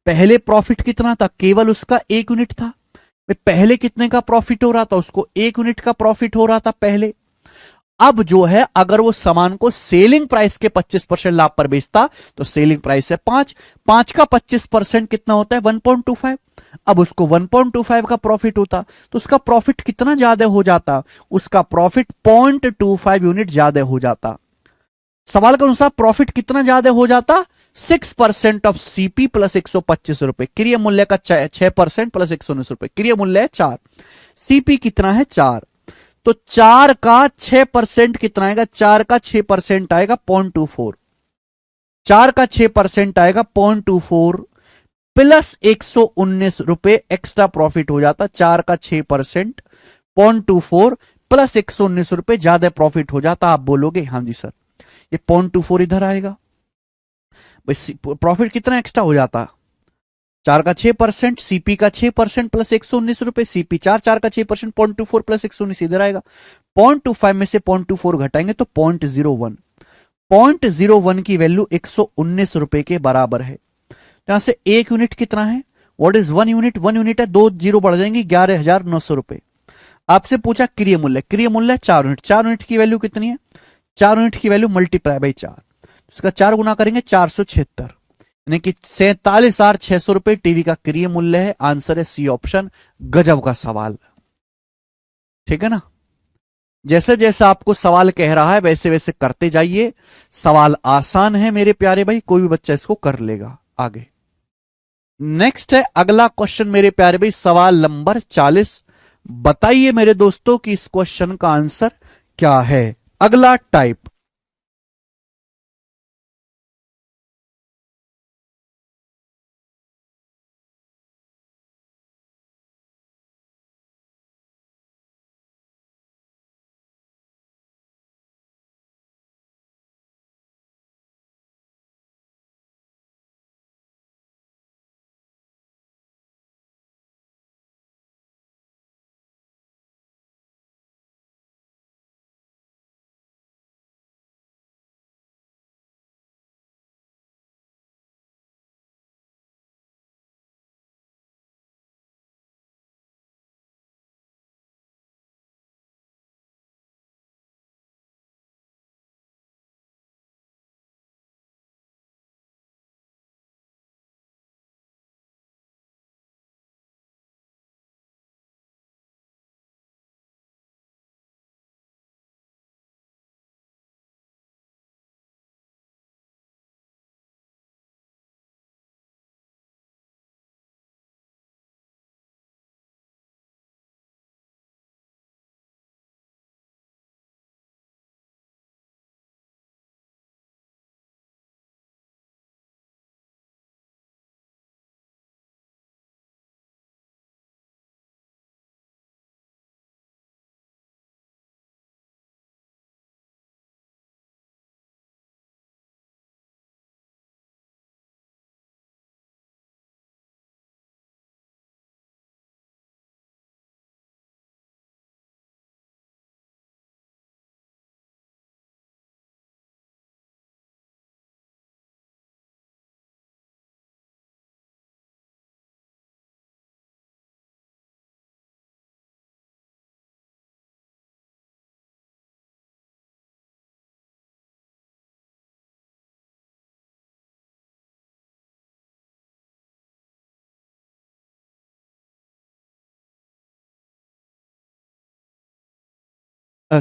पहले प्रॉफिट कितना था? केवल उसका 1 यूनिट था। पहले कितने का प्रॉफिट हो रहा था? उसको 1 यूनिट का प्रॉफिट हो रहा था पहले। अब जो है अगर वो सामान को सेलिंग प्राइस के 25% लाभ पर बेचता तो सेलिंग प्राइस है 5, 5 का 25% कितना होता है? 1.25। अब उसको 1.25 का प्रॉफिट होता तो उसका प्रॉफिट कितना ज्यादा हो जाता? उसका प्रॉफिट 0.25 यूनिट ज्यादा हो जाता। सवाल के अनुसार प्रॉफिट कितना ज्यादा हो जाता? 6% ऑफ सीपी प्लस 125 रुपए, क्रिय मूल्य का 6% प्लस 119 रुपए, क्रिय मूल्य है 4, सीपी कितना है? 4। तो 4 का 6% कितना आएगा? 4 का 6% आएगा 0.24। 4 का 6% आएगा 0.24 प्लस 119 रुपए एक्स्ट्रा प्रॉफिट हो जाता। 4 का 6% 0.24 प्लस 119 रुपए ज्यादा प्रॉफिट हो जाता। आप बोलोगे हाँ जी सर, ये 0.24 इधर आएगा। भाई प्रॉफिट कितना एक्स्ट्रा हो जाता? 4 का 6%, सीपी का 6% प्लस 119 रुपए, सीपी 4, 4 का 6% 0.24 प्लस 119 इधर आएगा। 0.25 में से 0.24 घटाएंगे तो 0.01। 0.01 की वैल्यू 119 रुपए के बराबर है। यहां से 1 यूनिट कितना है? What is 1 unit? 1 यूनिट है, 2 जीरो बढ़ जाएंगे, 11,900 रुपए। आपसे पूछा क्रिय मूल्य, क्रिय मूल्य 4 यूनिट। 4 यूनिट की वैल्यू कितनी है? 4 यूनिट की वैल्यू मल्टीप्लाई बाई 4, इसका 4 गुना करेंगे 476, यानी कि 47,600 रुपए टीवी का क्रिय मूल्य है। आंसर है सी ऑप्शन। गजब का सवाल, ठीक है ना। जैसे जैसे आपको सवाल कह रहा है वैसे वैसे करते जाइए। सवाल आसान है मेरे प्यारे भाई, कोई भी बच्चा इसको कर लेगा। आगे नेक्स्ट है अगला क्वेश्चन मेरे प्यारे भाई, सवाल नंबर 40। बताइए मेरे दोस्तों कि इस क्वेश्चन का आंसर क्या है। अगला टाइप,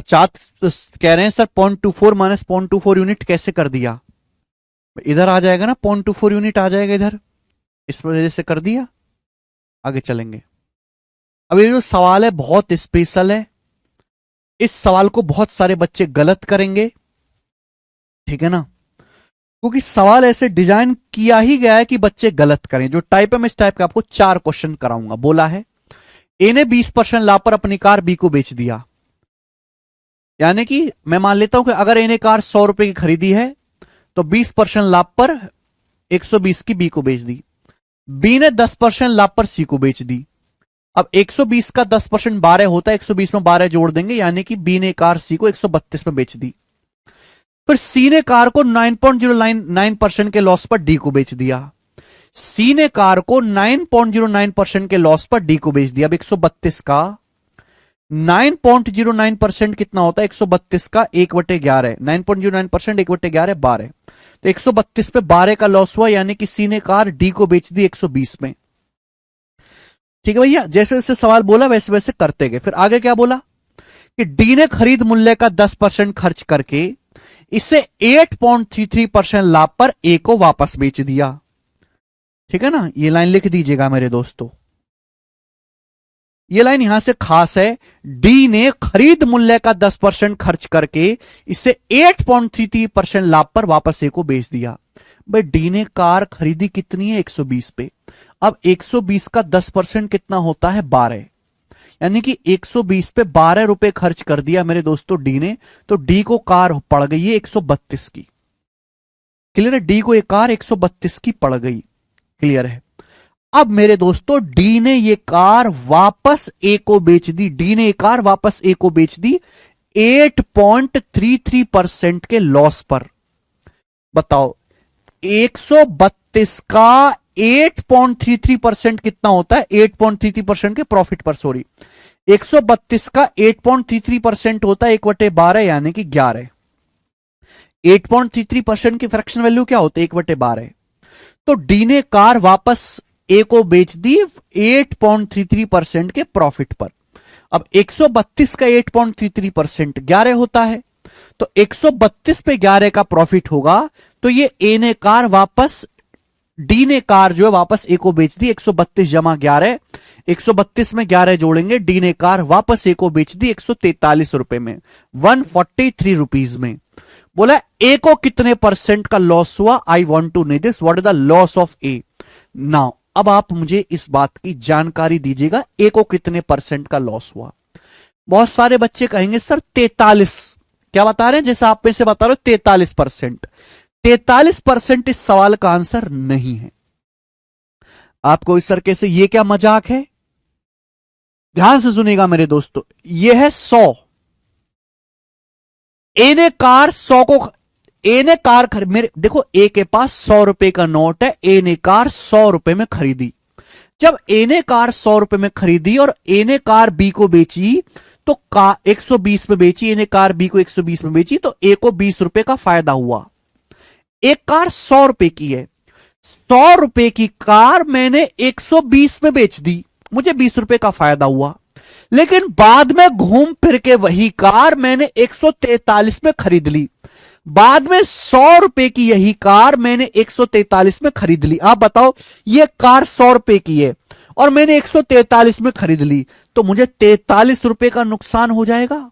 चार्ट कह रहे हैं सर 0.24 माइनस 0.24 यूनिट कैसे कर दिया? इधर आ जाएगा ना, 0.24 यूनिट आ जाएगा इधर, इस वजह से कर दिया। आगे चलेंगे। अब ये जो सवाल है बहुत स्पेशल है, इस सवाल को बहुत सारे बच्चे गलत करेंगे, ठीक है ना, क्योंकि सवाल ऐसे डिजाइन किया ही गया है कि बच्चे गलत करें। जो टाइप है मैं इस टाइप का आपको 4 क्वेश्चन कराऊंगा। बोला है ए ने 20% लाभ पर अपनी कार बी को बेच दिया, यानी कि मैं मान लेता हूं कि अगर ए ने कार 100 रुपए की खरीदी है तो 20% लाभ पर 120 की बी को बेच दी। बी ने 10% लाभ पर सी को बेच दी। अब 120 का 10% 12 होता है, 120 में 12 जोड़ देंगे, यानी कि बी ने कार सी को 132 में बेच दी। फिर सी ने कार को 9.09% के लॉस पर डी को बेच दिया। सी ने कार को 9.09% के लॉस पर डी को बेच दिया। अब 132 का 9.09% कितना होता है? 132 का 1/11, 9.09% 1/11 12। तो 132 पे 12 का लॉस हुआ, यानी कि सी ने कार डी को बेच दी 120 में। ठीक है भैया, जैसे जैसे सवाल बोला वैसे वैसे करते गए। फिर आगे क्या बोला कि डी ने खरीद मूल्य का 10% खर्च करके इसे 8.33% लाभ पर ए को वापस बेच दिया। ठीक है ना, ये लाइन लिख दीजिएगा मेरे दोस्तों, ये लाइन यहां से खास है। डी ने खरीद मूल्य का 10% खर्च करके इसे 8.33% लाभ पर वापस ए को बेच दिया। भाई डी ने कार खरीदी कितनी है? 120 पे। अब 120 का 10% कितना होता है? 12, यानी कि 120 पे 12 रुपए खर्च कर दिया मेरे दोस्तों डी ने, तो डी को कार पड़ गई है 132 की। क्लियर है? डी को एक कार 132 की पड़ गई। क्लियर है? अब मेरे दोस्तों डी ने ये कार वापस ए को बेच दी। डी ने ये कार वापस ए को बेच दी 8.33% के लॉस पर। बताओ 132 का 8.33% कितना होता है? 8.33% के प्रॉफिट पर, सॉरी, 132 का 8.33% होता है 1/12, यानी कि 11। 8.33% की फ्रैक्शन वैल्यू क्या होती है? 1/12। तो डी ने कार वापस ए को बेच दी 8.33% के प्रॉफिट पर। अब 132 का 8.33% 11 होता है, तो 132 पे 11 का प्रॉफिट होगा, तो ये ए ने कार वापस, डी ने कार जो है वापस ए को बेच दी 132 जमा 11, 132 में 11 जोड़ेंगे, डी ने कार वापस ए को बेच दी 143 रुपए में, 143 रुपीज में। बोला ए को कितने परसेंट का लॉस हुआ? I want to know this, what is the loss of A now. अब आप मुझे इस बात की जानकारी दीजिएगा, ए को कितने परसेंट का लॉस हुआ। बहुत सारे बच्चे कहेंगे सर 43, क्या बता रहे हैं? जैसे आप में से बता रहे हो 43%। 43% इस सवाल का आंसर नहीं है। आपको इस तरीके से, ये क्या मजाक है? ध्यान से सुनिएगा मेरे दोस्तों, ये है 100। ए ने कार 100 को, ए ने कार मेरे देखो, ए के पास 100 रुपए का नोट है, ए ने कार 100 रुपए में खरीदी। जब ए ने कार 100 रुपए में खरीदी और ए ने कार बी को बेची, तो 120 में बेची, ए ने कार बी को 120 में बेची, तो ए को 20 रुपए का फायदा हुआ। एक कार 100 रुपए की है, 100 रुपए की कार मैंने 120 में बेच दी, मुझे 20 रुपए का फायदा हुआ। लेकिन बाद में घूम फिर के वही कार मैंने 143 में खरीद ली। बाद में 100 रुपए की यही कार मैंने 143 में खरीद ली। आप बताओ, ये कार 100 रुपए की है और मैंने 143 में खरीद ली, तो मुझे 43 रुपए का नुकसान हो जाएगा।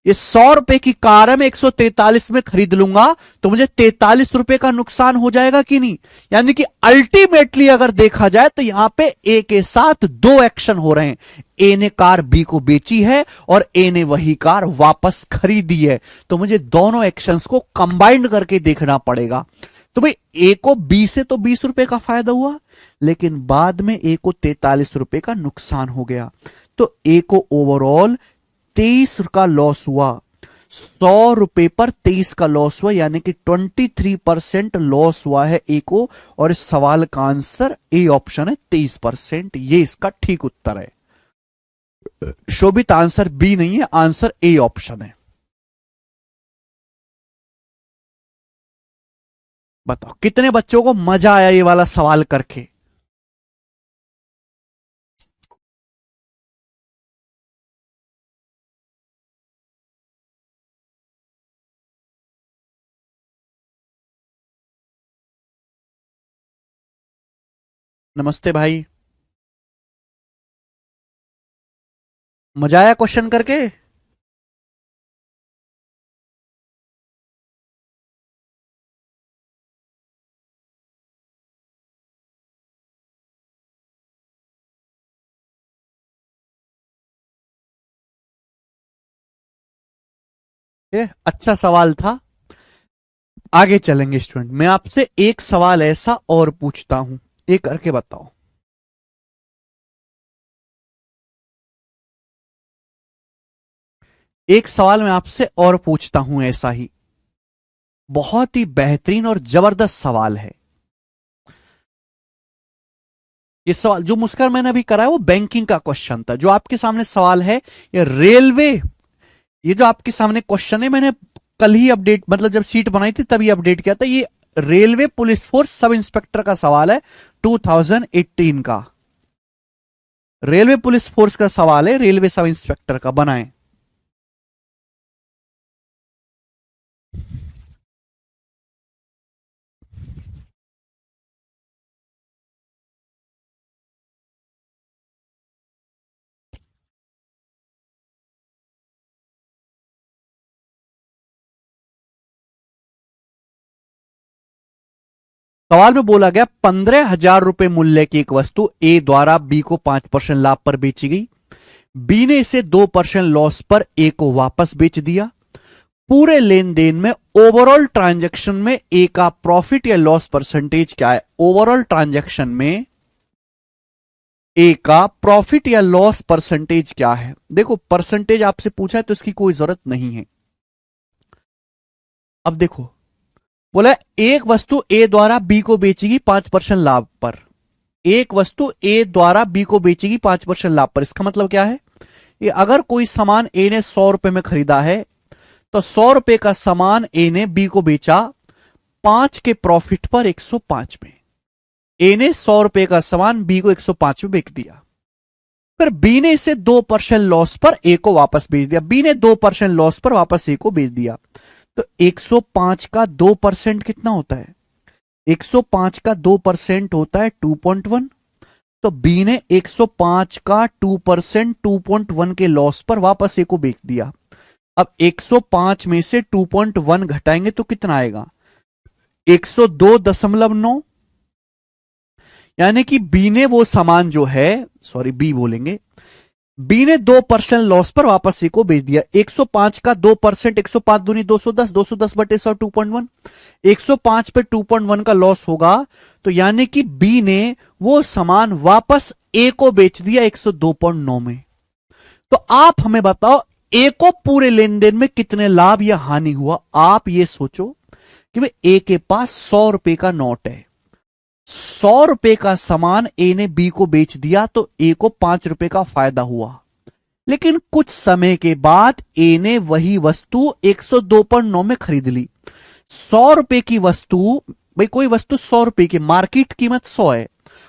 ये 100 रुपए की कार है, मैं 143 में खरीद लूंगा, तो मुझे 43 रुपए का नुकसान हो जाएगा कि नहीं? यानी कि अल्टीमेटली अगर देखा जाए तो यहां पे ए के साथ दो एक्शन हो रहे हैं। ए ने कार बी को बेची है और ए ने वही कार वापस खरीदी है, तो मुझे दोनों एक्शंस को कंबाइंड करके देखना पड़ेगा। तो भाई ए को बी से तो 20 रुपए का फायदा हुआ, लेकिन बाद में ए को 43 रुपए का नुकसान हो गया, तो ए को ओवरऑल 23 का लॉस हुआ। 100 रुपए पर 23 का लॉस हुआ, यानी कि 23% लॉस हुआ है ए को, और इस सवाल का आंसर ए ऑप्शन है 23%। ये इसका ठीक उत्तर है। शोभित, आंसर बी नहीं है, आंसर ए ऑप्शन है। बताओ कितने बच्चों को मजा आया ये वाला सवाल करके? नमस्ते भाई। मजा आया क्वेश्चन करके? ये अच्छा सवाल था। आगे चलेंगे स्टूडेंट, मैं आपसे एक सवाल ऐसा और पूछता हूं, ये करके बताओ। एक सवाल मैं आपसे और पूछता हूं ऐसा ही, बहुत ही बेहतरीन और जबरदस्त सवाल है। ये सवाल जो मुस्कर मैंने अभी करा है वो बैंकिंग का क्वेश्चन था। जो आपके सामने सवाल है ये रेलवे, ये जो आपके सामने क्वेश्चन है मैंने कल ही अपडेट, मतलब जब सीट बनाई थी तभी अपडेट किया था। ये railway police force sub inspector का सवाल है, 2018 का। रेलवे पुलिस फोर्स का सवाल है, रेलवे सब इंस्पेक्टर का बनाए। सवाल में बोला गया 15,000 रुपए मूल्य की एक वस्तु ए द्वारा बी को 5% लाभ पर बेची गई। बी ने इसे 2% लॉस पर ए को वापस बेच दिया। पूरे लेन देन में ओवरऑल ट्रांजैक्शन में ए का प्रॉफिट या लॉस परसेंटेज क्या है? ओवरऑल ट्रांजैक्शन में ए का प्रॉफिट या लॉस परसेंटेज क्या है? देखो परसेंटेज आपसे पूछा है तो इसकी कोई जरूरत नहीं है। अब देखो, बोला एक वस्तु ए द्वारा बी को बेचेगी 5% लाभ पर। एक वस्तु ए द्वारा बी को बेचेगी 5% लाभ पर, इसका मतलब क्या है? ये अगर कोई सामान ए ने 100 रुपए में खरीदा है तो 100 रुपए का सामान ए ने बी को बेचा 5 के प्रॉफिट पर 105 में। ए ने 100 रुपए का सामान बी को 105 में बेच दिया। फिर बी ने इसे 2% लॉस पर ए को वापस बेच दिया। बी ने 2% लॉस पर वापस ए को बेच दिया। तो 105 का 2% कितना होता है? 105 का 2% होता है 2.1। तो बी ने 105 का 2% 2.1 के लॉस पर वापस ए को बेच दिया। अब 105 में से 2.1 घटाएंगे तो कितना आएगा? 102.9। यानी कि बी ने वो सामान जो है, सॉरी बी बोलेंगे, बी ने 2% लॉस पर वापस ए को बेच दिया। 105 का 2%, 105 दूनी 210, 210 बटे 100 2.1। 105 पे 2.1 का लॉस होगा तो यानी कि बी ने वो सामान वापस ए को बेच दिया 102.9 में। तो आप हमें बताओ ए को पूरे लेन देन में कितने लाभ या हानि हुआ? आप ये सोचो कि भाई ए के पास 100 रुपए का नोट है, 100 रुपए का सामान ए ने बी को बेच दिया तो ए को 5 रुपए का फायदा हुआ। लेकिन कुछ समय के बाद ए ने वही वस्तु 102.9 में खरीद ली। 100 रुपए की वस्तु, भाई कोई वस्तु 100 रुपए की, मार्केट कीमत 100 है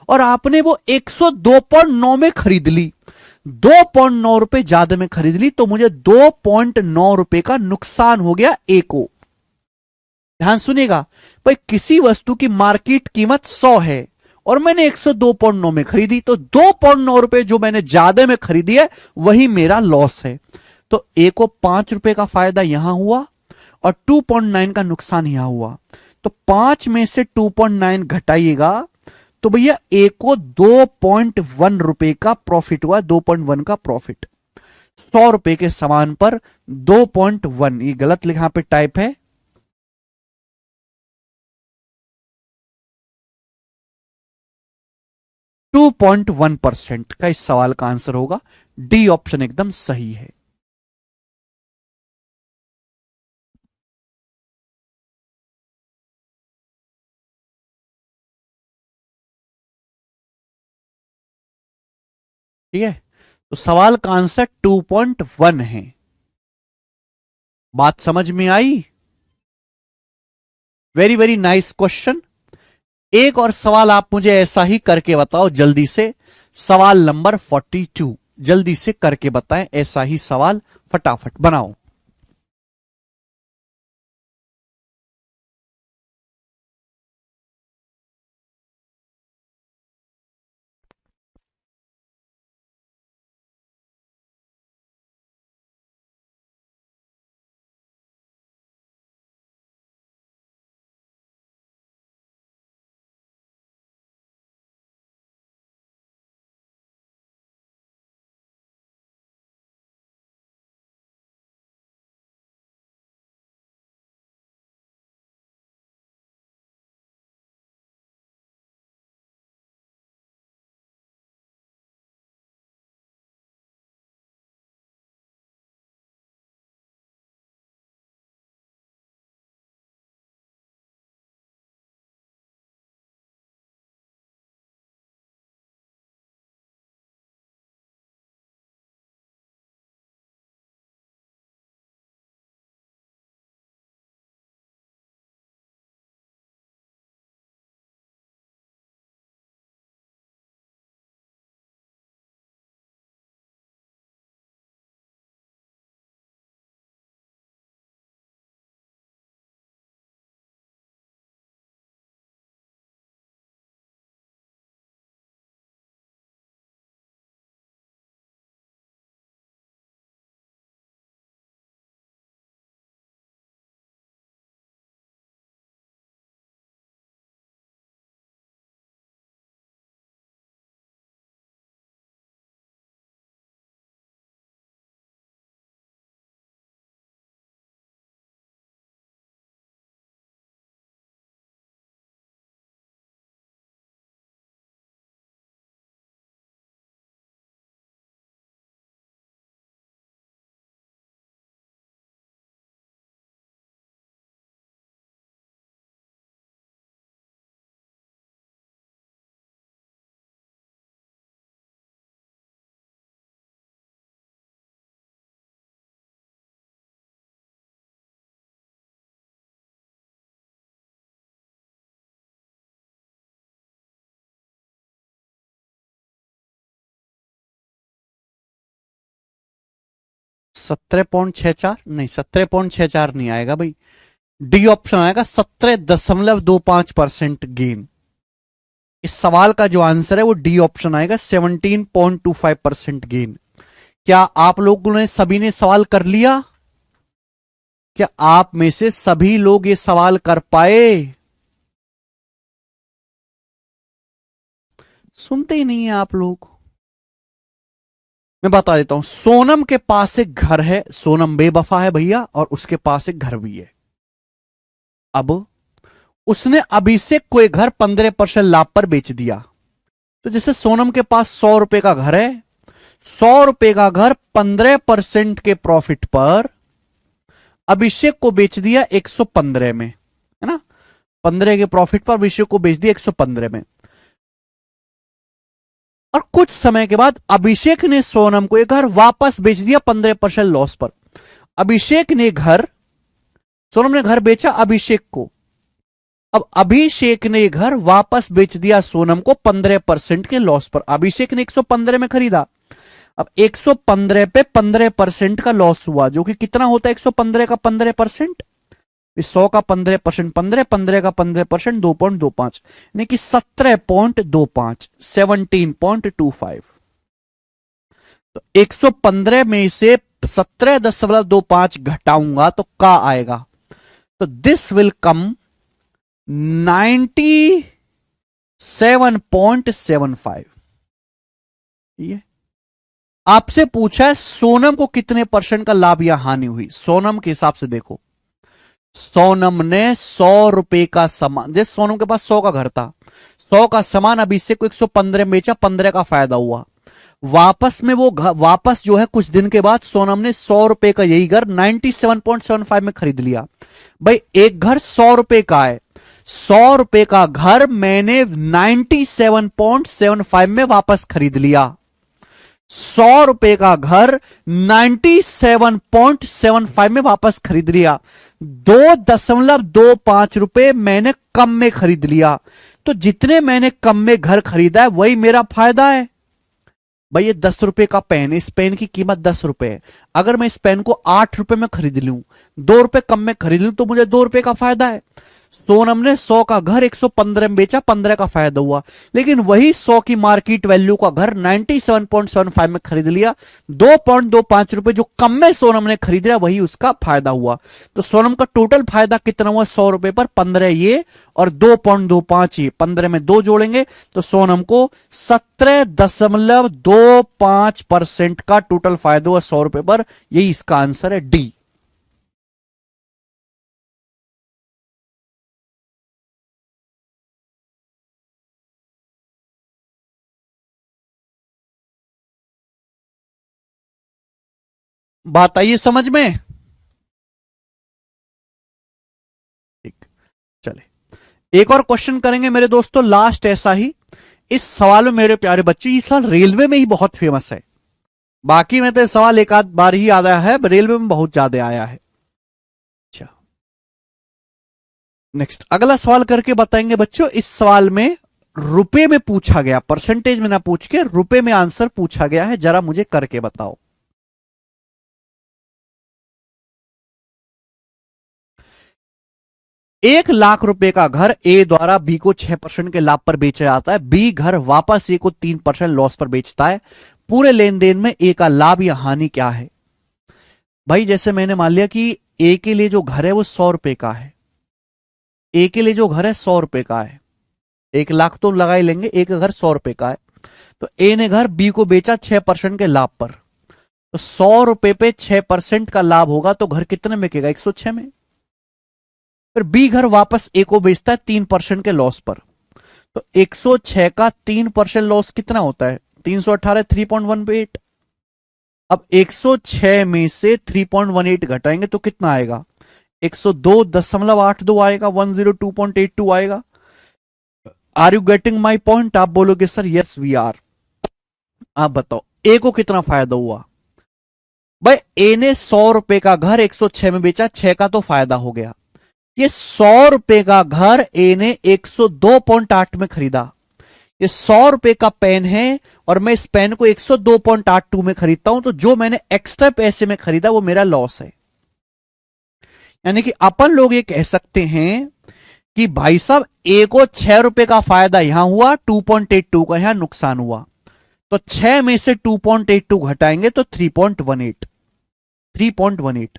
और आपने वो 102.9 में खरीद ली, 2.9 रुपए ज्यादा में खरीद ली, तो मुझे 2.9 रुपए का नुकसान हो गया ए को। ध्यान सुनिएगा, भाई किसी वस्तु की मार्केट कीमत 100 है और मैंने 102.9 में खरीदी, तो 2.9 रुपए जो मैंने ज्यादा में खरीदी है वही मेरा लॉस है। तो ए को 5 रुपए का फायदा यहां हुआ और 2.9 का नुकसान यहां हुआ। तो 5 में से 2.9 घटाइएगा तो भैया ए को 2.1 रुपए का प्रॉफिट हुआ। 2.1 का प्रॉफिट 100 रुपए के सामान पर 2.1, ये गलत लिखा पे टाइप है। 2.1% का इस सवाल का आंसर होगा डी ऑप्शन, एकदम सही है। ठीक है, तो सवाल का आंसर 2.1 है। बात समझ में आई? Very very nice question. एक और सवाल आप मुझे ऐसा ही करके बताओ जल्दी से। सवाल नंबर 42 जल्दी से करके बताएं, ऐसा ही सवाल फटाफट बनाओ। 17.64 नहीं, 17.64 नहीं आएगा भाई, डी ऑप्शन आएगा, 17.25% गेन। इस सवाल का जो आंसर है वो डी ऑप्शन आएगा, 17.25% गेन। क्या आप लोगों ने सभी ने सवाल कर लिया? क्या आप में से सभी लोग ये सवाल कर पाए? सुनते ही नहीं है आप लोग। मैं बता देता हूं, सोनम के पास एक घर है, सोनम बेवफा है भैया, और उसके पास एक घर भी है। अब उसने अभिषेक को एक घर 15% लाभ पर बेच दिया। तो जैसे सोनम के पास 100 रुपए का घर है, 100 रुपए का घर 15% के प्रॉफिट पर अभिषेक को बेच दिया 115 में, है ना, 15 के प्रॉफिट पर अभिषेक को बेच दिया 115 में। और कुछ समय के बाद अभिषेक ने सोनम को एक घर वापस बेच दिया 15% लॉस पर। अभिषेक ने घर, सोनम ने घर बेचा अभिषेक को, अब अभिषेक ने घर वापस बेच दिया सोनम को 15% के लॉस पर। अभिषेक ने 115 में खरीदा, अब 115 पे 15% का लॉस हुआ, जो कि कितना होता है 115 का 15%, 100 का 15%, 15 15 का 15%, 2.25, यानी कि 17.25, 17.25। तो 115 में से 17.25 घटाऊंगा तो क्या आएगा? तो दिस विल कम 97.75। ठीक है, आपसे पूछा है सोनम को कितने परसेंट का लाभ या हानि हुई। सोनम के हिसाब से देखो, सोनम ने 100 रुपए का सामान, जैसे सोनम के पास 100 का घर था, 100 का सामान अभिषेक को 115 में बेचा, 15 का फायदा हुआ। वापस में वो वापस जो है कुछ दिन के बाद सोनम ने 100 रुपए का यही घर 97.75 में खरीद लिया। भाई एक घर 100 रुपए का है, 100 रुपए का घर मैंने 97.75 में वापस खरीद लिया। 100 रुपए का घर 97.75 में वापस खरीद लिया, 2.25 रुपए मैंने कम में खरीद लिया। तो जितने मैंने कम में घर खरीदा है वही मेरा फायदा है। भाई ये 10 रुपए का पेन, इस पेन की कीमत 10 रुपए है, अगर मैं इस पेन को 8 रुपए में खरीद लूं, 2 रुपए कम में खरीद लूं, तो मुझे 2 रुपए का फायदा है। सोनम ने 100 का घर 115 में बेचा, 15 का फायदा हुआ, लेकिन वही 100 की मार्केट वैल्यू का घर 97.75 में खरीद लिया, 2.25 रुपए जो कम में सोनम ने खरीद लिया वही उसका फायदा हुआ। तो सोनम का टोटल फायदा कितना हुआ 100 रुपए पर? 15 ये और 2.25 ये, 15 में 2 जोड़ेंगे तो सोनम को 17.25% का टोटल फायदा हुआ 100 रुपए पर। यही इसका आंसर है, डी। बात आई समझ में? ठीक, चले एक और क्वेश्चन करेंगे मेरे दोस्तों, लास्ट ऐसा ही। इस सवाल में मेरे प्यारे बच्चे, ये सवाल रेलवे में ही बहुत फेमस है, बाकी में तो सवाल एक आध बार ही आया है, रेलवे में बहुत ज्यादा आया है। अच्छा, नेक्स्ट अगला सवाल करके बताएंगे बच्चों। इस सवाल में रुपए में पूछा गया, परसेंटेज में ना पूछ के रुपए में आंसर पूछा गया है, जरा मुझे करके बताओ। 1 लाख रुपए का घर ए द्वारा बी को 6% के लाभ पर बेचा जाता है, बी घर वापस ए को 3% लॉस पर बेचता है। पूरे लेन देन में ए का लाभ या हानि क्या है? भाई जैसे मैंने मान लिया कि ए के लिए जो घर है वो 100 रुपए का है, ए के लिए जो घर है 100 रुपए का है, 1 लाख तो लगा ही लेंगे, ए का घर 100 रुपए का है। तो ए ने घर बी को बेचा 6% के लाभ पर, तो 100 रुपए पे 6% का लाभ होगा तो घर कितने में बिकेगा? 106 में। फिर बी घर वापस ए को बेचता है 3% के लॉस पर, तो 106 का 3% लॉस कितना होता है? 318, 3.18। अब 106 में से 3.18 घटाएंगे तो कितना आएगा? 102.82 आएगा, 102.82 आएगा। Are you getting my point? आप बोलोगे सर यस वी आर। आप बताओ ए को कितना फायदा हुआ? भाई ए ने 100 रुपए का घर 106 में बेचा, 6 का तो फायदा हो गया। ये 100 रुपए का घर ए ने 102.8 में खरीदा, ये 100 रुपए का पेन है और मैं इस पेन को 102.82 में खरीदता हूं, तो जो मैंने एक्स्ट्रा पैसे में खरीदा वो मेरा लॉस है। यानी कि अपन लोग ये कह सकते हैं कि भाई साहब ए को 6 रुपए का फायदा यहां हुआ, 2.82 का यहां नुकसान हुआ, तो 6 में से 2.82 घटाएंगे तो 3.18। 3.18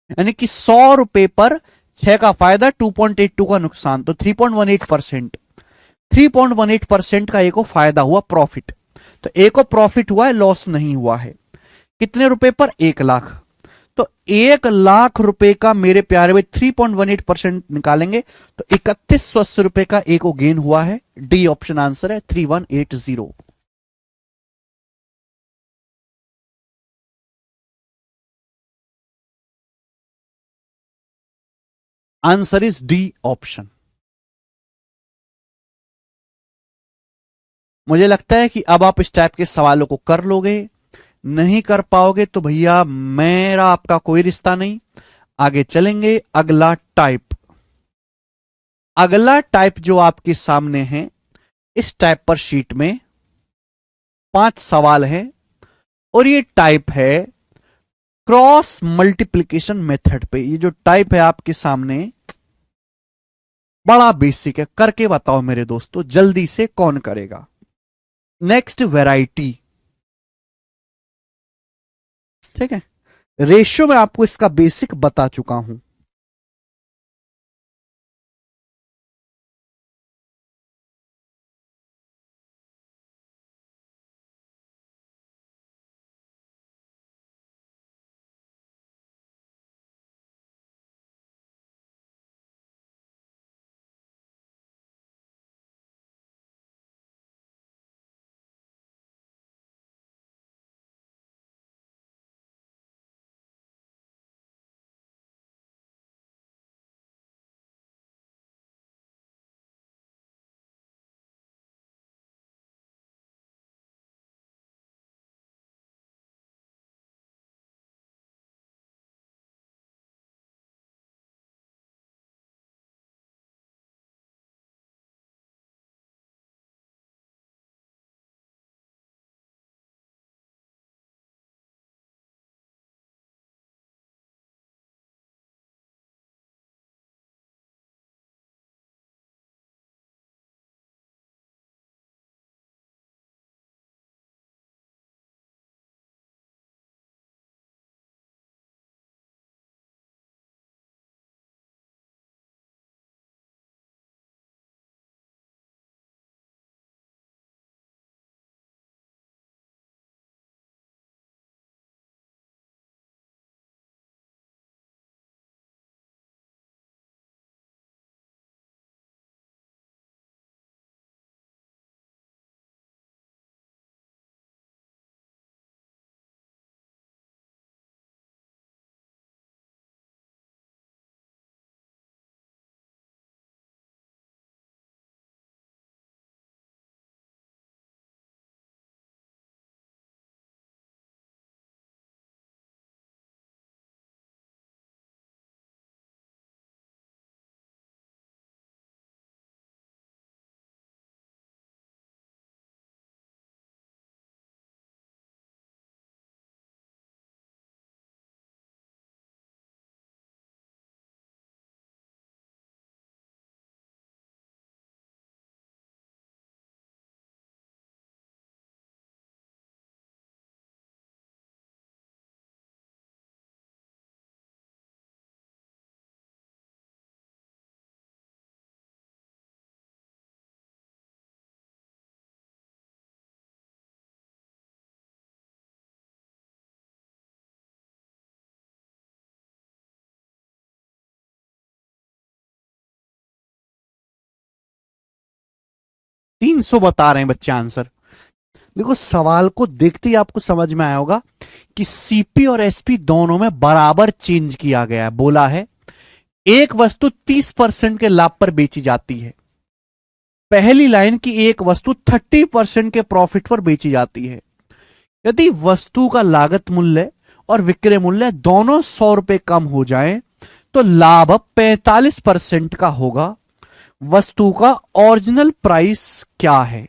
यानी कि 100 रुपए पर 6 का फायदा, 2.82 का नुकसान, तो 3.18%। 3.18% का ए को फायदा हुआ, प्रॉफिट। तो ए को प्रॉफिट हुआ है, लॉस नहीं हुआ है। कितने रुपए पर? 1 लाख। तो 1 लाख रुपए का मेरे प्यारे भाई 3.18% निकालेंगे तो 3180 रुपए का ए को गेन हुआ है। डी ऑप्शन आंसर है, 3180। Answer is D option. मुझे लगता है कि अब आप इस टाइप के सवालों को कर लोगे। नहीं कर पाओगे तो भैया मेरा आपका कोई रिश्ता नहीं। आगे चलेंगे। अगला टाइप, अगला टाइप जो आपके सामने है, इस टाइप पर शीट में 5 सवाल हैं और ये टाइप है क्रॉस मल्टीप्लीकेशन मेथड पे। ये जो टाइप है आपके सामने बड़ा बेसिक है, करके बताओ मेरे दोस्तों जल्दी से, कौन करेगा? नेक्स्ट वैरायटी, ठीक है। रेशियो में आपको इसका बेसिक बता चुका हूं। तीन सौ बता रहे हैं बच्चे आंसर। देखो सवाल को देखते ही आपको समझ में आया होगा कि सीपी और एसपी दोनों में बराबर चेंज किया गया है। बोला है एक वस्तु 30% के लाभ पर बेची जाती है। पहली लाइन की एक वस्तु 30% के प्रॉफिट पर बेची जाती है। यदि वस्तु का लागत मूल्य और विक्रय मूल्य दोनों 100 रुपए कम हो जाएं तो लाभ 45% का होगा। वस्तु का ओरिजिनल प्राइस क्या है?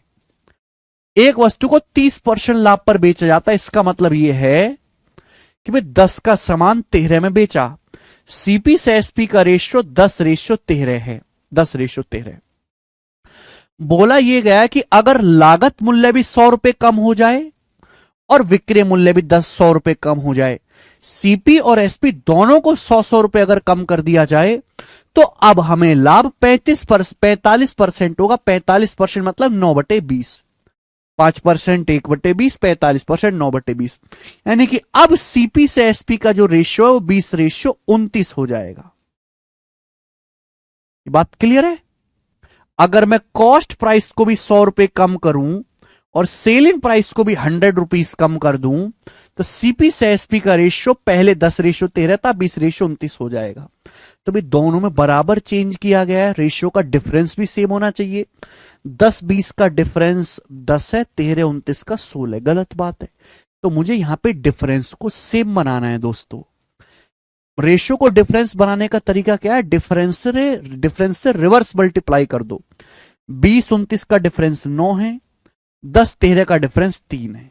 एक वस्तु को 30% लाभ पर बेचा जाता है, इसका मतलब यह है कि भाई 10 का सामान 13 में बेचा। सीपी से एसपी का रेशियो 10:13 है, 10:13। बोला यह गया कि अगर लागत मूल्य भी 100 रुपए कम हो जाए और विक्रय मूल्य भी 100 रुपए कम हो जाए, सीपी और एसपी दोनों को 100 रुपए अगर कम कर दिया जाए, तो अब हमें लाभ 45% होगा। 45% मतलब 9/20, 5% 1/20, 45% 9/20, यानी कि अब सीपी से एसपी का जो रेशियो है वो 20:29 हो जाएगा। ये बात क्लियर है? अगर मैं कॉस्ट प्राइस को भी 100 रुपए कम करूं और सेलिंग प्राइस को भी 100 रुपीज कम कर दूं, तो सीपी से एसपी का रेशियो पहले 10:13 था, 20:29 हो जाएगा। तो भी दोनों में बराबर चेंज किया गया है, रेशियो का डिफरेंस भी सेम होना चाहिए। 10-20 का डिफरेंस 10 है, 13-29 का 16 है, गलत बात है। तो मुझे यहां पे डिफरेंस को सेम बनाना है दोस्तों। रेशियो को डिफरेंस बनाने का तरीका क्या है? डिफरेंस से रिवर्स मल्टीप्लाई कर दो। 20-29 का डिफरेंस 9 है, 10-13 का डिफरेंस 3 है।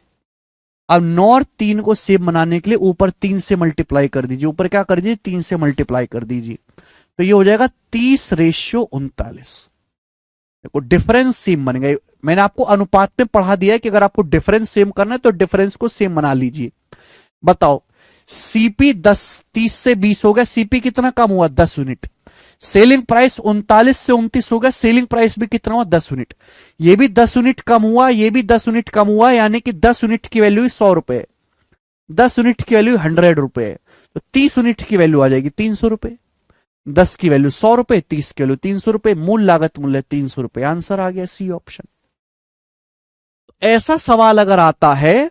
अब 9 और 3 को सेम बनाने के लिए ऊपर 3 से मल्टीप्लाई कर दीजिए। ऊपर क्या कर दीजिए? 3 से मल्टीप्लाई कर दीजिए, तो ये हो जाएगा 30:39। देखो डिफरेंस सेम बन गए। मैंने आपको अनुपात में पढ़ा दिया है कि अगर आपको डिफरेंस सेम करना है तो डिफरेंस को सेम बना लीजिए। बताओ, सीपी 30 से 20 हो गया, सीपी कितना कम हुआ? 10 यूनिट। सेलिंग प्राइस 39 से 29 हो गया, सेलिंग प्राइस भी कितना हुआ? 10 यूनिट। ये भी 10 यूनिट कम हुआ, ये भी 10 यूनिट कम हुआ, यानी कि 10 यूनिट की वैल्यू 100 रुपए, 10 यूनिट की वैल्यू 100 रुपए, तो 30 यूनिट की वैल्यू आ जाएगी 300 रुपए। 10 की वैल्यू 100 रुपए, 30 की वैल्यू 300 रुपए, मूल लागत मूल्य 300 रुपए। आंसर आ गया सी ऑप्शन। ऐसा सवाल अगर आता है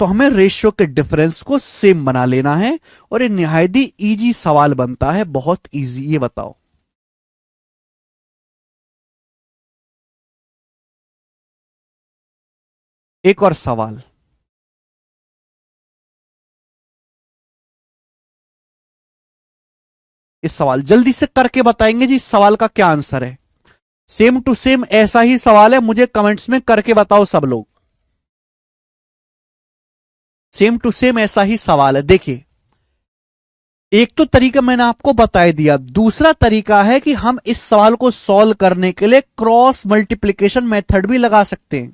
तो हमें रेशियो के डिफरेंस को सेम बना लेना है, और ये निहायत ही इजी सवाल बनता है, बहुत इजी। ये बताओ, एक और सवाल। इस सवाल जल्दी से करके बताएंगे जी, इस सवाल का क्या आंसर है? सेम टू सेम ऐसा ही सवाल है, मुझे कमेंट्स में करके बताओ सब लोग। सेम टू सेम ऐसा ही सवाल है। देखिए, एक तो तरीका मैंने आपको बता दिया, दूसरा तरीका है कि हम इस सवाल को सॉल्व करने के लिए क्रॉस मल्टीप्लिकेशन मेथड भी लगा सकते हैं।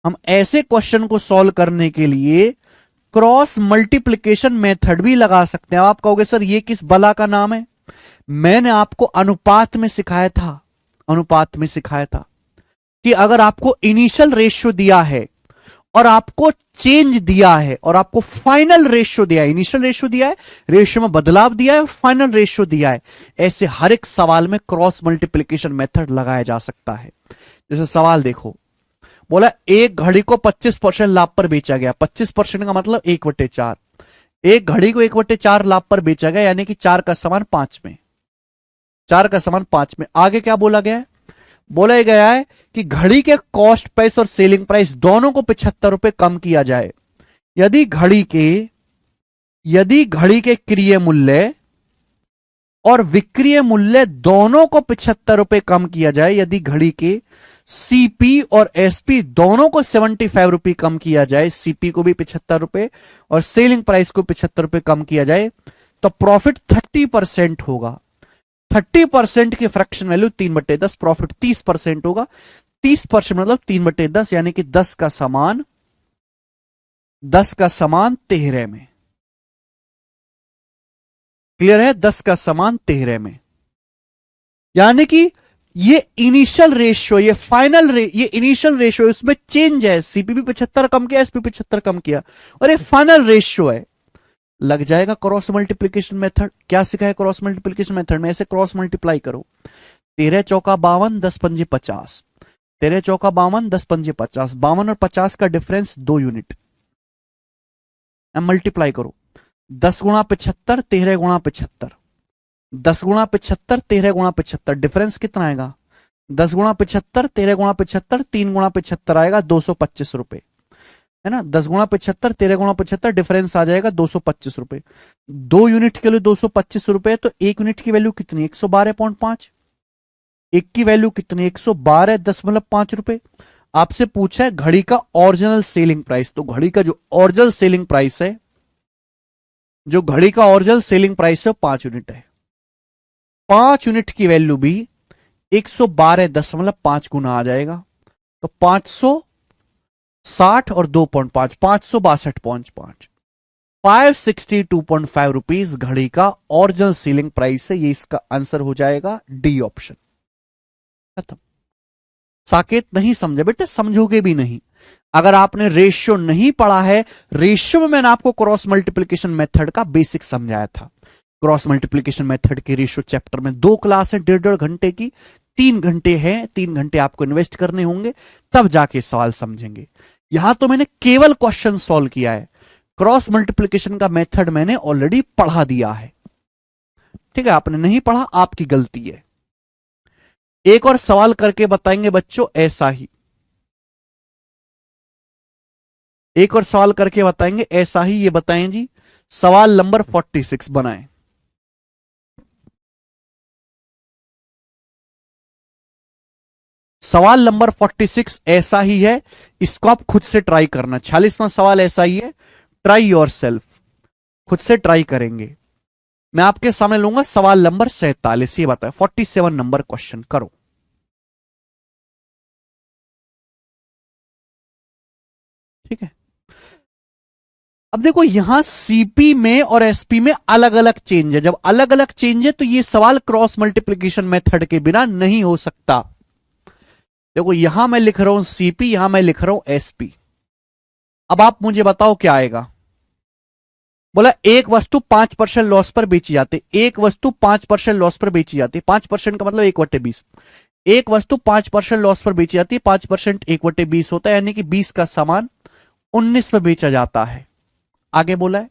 हम ऐसे क्वेश्चन को सॉल्व करने के लिए क्रॉस मल्टीप्लिकेशन मेथड भी लगा सकते हैं। आप कहोगे सर ये किस बला का नाम है? मैंने आपको अनुपात में सिखाया था, अनुपात में सिखाया था कि अगर आपको इनिशियल रेशियो दिया है और आपको चेंज दिया है और आपको फाइनल रेशियो दिया है, इनिशियल रेशियो दिया है, रेशियो में बदलाव दिया है, फाइनल रेशियो दिया है, ऐसे हर एक सवाल में क्रॉस मल्टीप्लिकेशन मेथड लगाया जा सकता है। जैसे सवाल देखो, बोला एक घड़ी को 25% लाभ पर बेचा गया। 25% का मतलब 1/4। एक घड़ी को 1/4 लाभ पर बेचा गया, यानी कि 4 का सामान 5 में, 4 का सामान 5 में। आगे क्या बोला गया है? बोला गया है कि घड़ी के कॉस्ट प्राइस और सेलिंग प्राइस दोनों को 75 रुपए कम किया जाए। यदि घड़ी के क्रय मूल्य और विक्रय मूल्य दोनों को 75 रुपए कम किया जाए, यदि घड़ी के सीपी और एसपी दोनों को 75 रुपए कम किया जाए, सीपी को भी 75 रुपए और सेलिंग प्राइस को 75 रुपए कम किया जाए, तो प्रॉफिट 30% होगा। 30% की फ्रैक्शन वैल्यू 3/10, प्रॉफिट 30% होगा। 30% मतलब 3/10, यानी कि 10 का समान 13 में। क्लियर है? 10 का समान 13 में, यानी कि ये इनिशियल रेशियो, ये फाइनल ये इनिशियल रेशियो, इसमें चेंज है। सीपी 75 कम किया, एसपी 75 कम किया, और ये फाइनल रेशियो है। लग जाएगा क्रॉस मल्टीप्लिकेशन मेथड। क्या सिखाया क्रॉस मल्टीप्लिकेशन मेथड में? ऐसे क्रॉस मल्टीप्लाई करो। 13 चौका 52, 10 पंजे 50। 13 चौका 52, 10 पंजे 50। 52 और 50 का डिफरेंस 2 यूनिट। मल्टीप्लाई करो। 10 गुणा 75, 13 गुणा 75। 10 गुणा 75, 13 गुणा 75, डिफरेंस कितना आएगा? 10 गुणा 75, 13 गुणा 75, 3 गुणा 75 आएगा 225 रुपए, है ना। 10 गुणा 75, 13 गुणा 75, डिफरेंस आ जाएगा 225 रुपए। 2 यूनिट के लिए 225 रुपए, तो 1 यूनिट की वैल्यू कितनी? 112.5। एक की वैल्यू कितनी? 112.5 रुपए। आपसे पूछा है घड़ी का ओरिजिनल सेलिंग प्राइस, तो घड़ी का जो ओरिजिनल सेलिंग प्राइस है, जो घड़ी का ओरिजिनल सेलिंग प्राइस है 5 यूनिट है। 5 यूनिट की वैल्यू भी 112.5 गुना आ जाएगा। तो 560 और 2.5, 562.5, 562.5 घड़ी का ओरिजिनल सेलिंग प्राइस है। ये इसका आंसर हो जाएगा डी ऑप्शन। खत्म। साकेत नहीं समझे बेटा, समझोगे भी नहीं अगर आपने रेशियो नहीं पढ़ा है। रेशियो में मैंने आपको क्रॉस मल्टीप्लिकेशन मेथड का बेसिक समझाया था। क्रॉस मल्टीप्लिकेशन मेथड के रेशियो चैप्टर में 2 क्लास है 1.5 घंटे की, 3 घंटे हैं, 3 घंटे आपको इन्वेस्ट करने होंगे, तब जाके सवाल समझेंगे। यहां तो मैंने केवल क्वेश्चन सॉल्व किया है, क्रॉस मल्टीप्लिकेशन का मेथड मैंने ऑलरेडी पढ़ा दिया है। ठीक है, आपने नहीं पढ़ा, आपकी गलती है। एक और सवाल करके बताएंगे बच्चों ऐसा ही, एक और सवाल करके बताएंगे ऐसा ही। ये बताएं जी, सवाल नंबर 46 बनाएं। सवाल नंबर 46 ऐसा ही है, इसको आप खुद से ट्राई करना। 46वां सवाल ऐसा ही है, ट्राई योर सेल्फ, खुद से ट्राई करेंगे। मैं आपके सामने लूंगा सवाल नंबर 47। ये बताए 47 नंबर क्वेश्चन करो। ठीक है, अब देखो यहां सीपी में और एसपी में अलग अलग चेंज है। जब अलग अलग चेंज है तो ये सवाल क्रॉस मल्टीप्लिकेशन मेथड के बिना नहीं हो सकता। देखो यहां मैं लिख रहा हूं सीपी, यहां मैं लिख रहा हूं एसपी। अब आप मुझे बताओ क्या आएगा। बोला एक वस्तु 5% लॉस पर बेची जाती, एक वस्तु 5% लॉस पर बेची जाती, 5% का मतलब 1/20। एक वस्तु 5% लॉस पर बेची जाती है, 5% 1/20 होता है, यानी कि 20 का सामान 19 में बेचा जाता है। आगे बोला है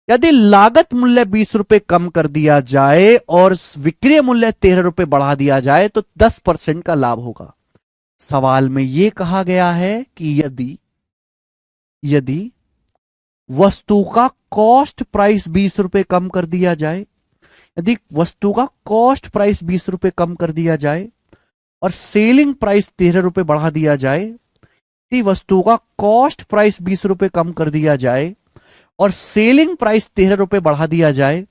यदि लागत मूल्य 20 रुपए कम कर दिया जाए और विक्रय मूल्य 13 रुपए बढ़ा दिया जाए तो 10% का लाभ होगा। सवाल में यह कहा गया है कि यदि यदि वस्तु का कॉस्ट प्राइस 20 रुपए कम कर दिया जाए, यदि वस्तु का कॉस्ट प्राइस 20 रुपए कम कर दिया जाए और सेलिंग प्राइस 13 रुपए बढ़ा दिया जाए, यदि वस्तु का कॉस्ट प्राइस 20 रुपए कम कर दिया जाए और सेलिंग प्राइस 13 रुपए बढ़ा दिया जाए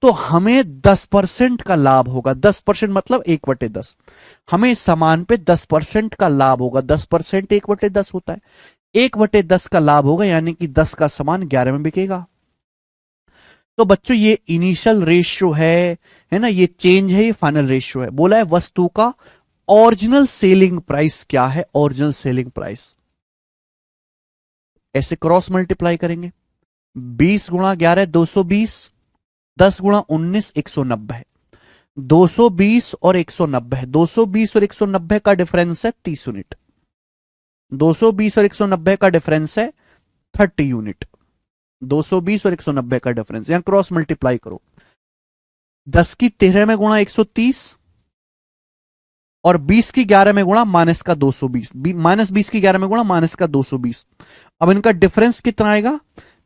तो हमें 10% का लाभ होगा। 10% मतलब 1/10, हमें सामान पे 10% का लाभ होगा। 10% 1/10 होता है, 1/10 का लाभ होगा, यानी कि 10 का सामान 11 में बिकेगा। तो बच्चों ये इनिशियल रेशियो है ना, ये चेंज है, ये फाइनल रेशियो है। बोला है वस्तु का ओरिजिनल सेलिंग प्राइस क्या है, ओरिजिनल सेलिंग प्राइस। ऐसे क्रॉस मल्टीप्लाई करेंगे, 20 गुणा 11 220, 10 गुणा 19 190, 220 और 190, 220 और 190 का डिफरेंस है 30 यूनिट, 220 और 190 का डिफरेंस है 30 यूनिट, 220 और 190 का डिफरेंस। यहां क्रॉस मल्टीप्लाई करो, 10 की 13 में गुणा 130 और 20 की 11 में गुणा माइनस का 220, माइनस 20 की 11 में गुणा माइनस का 220। अब इनका डिफरेंस कितना आएगा,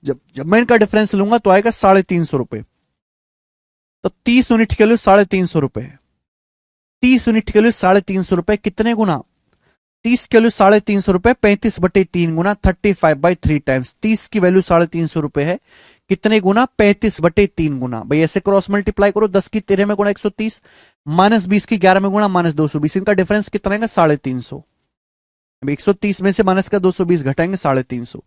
जब मैं इनका डिफरेंस लूंगा तो आएगा 350 रुपए। तो 30 यूनिट के लिए 350 रुपए, 30 यूनिट के लिए 350 रुपए, कितने गुना, 30 के लिए 350 रुपए, 35/3 गुना 35/3 टाइम्स। 30 की वैल्यू 350 रुपए है, कितने गुना, 35/3 गुना। भाई ऐसे क्रॉस मल्टीप्लाई करो, 10 की 13 में गुणा 130, माइनस 20 की 11 में गुणा माइनस 220, इनका डिफरेंस कितना है 350। 130 में से माइनस का 220 घटाएंगे 350,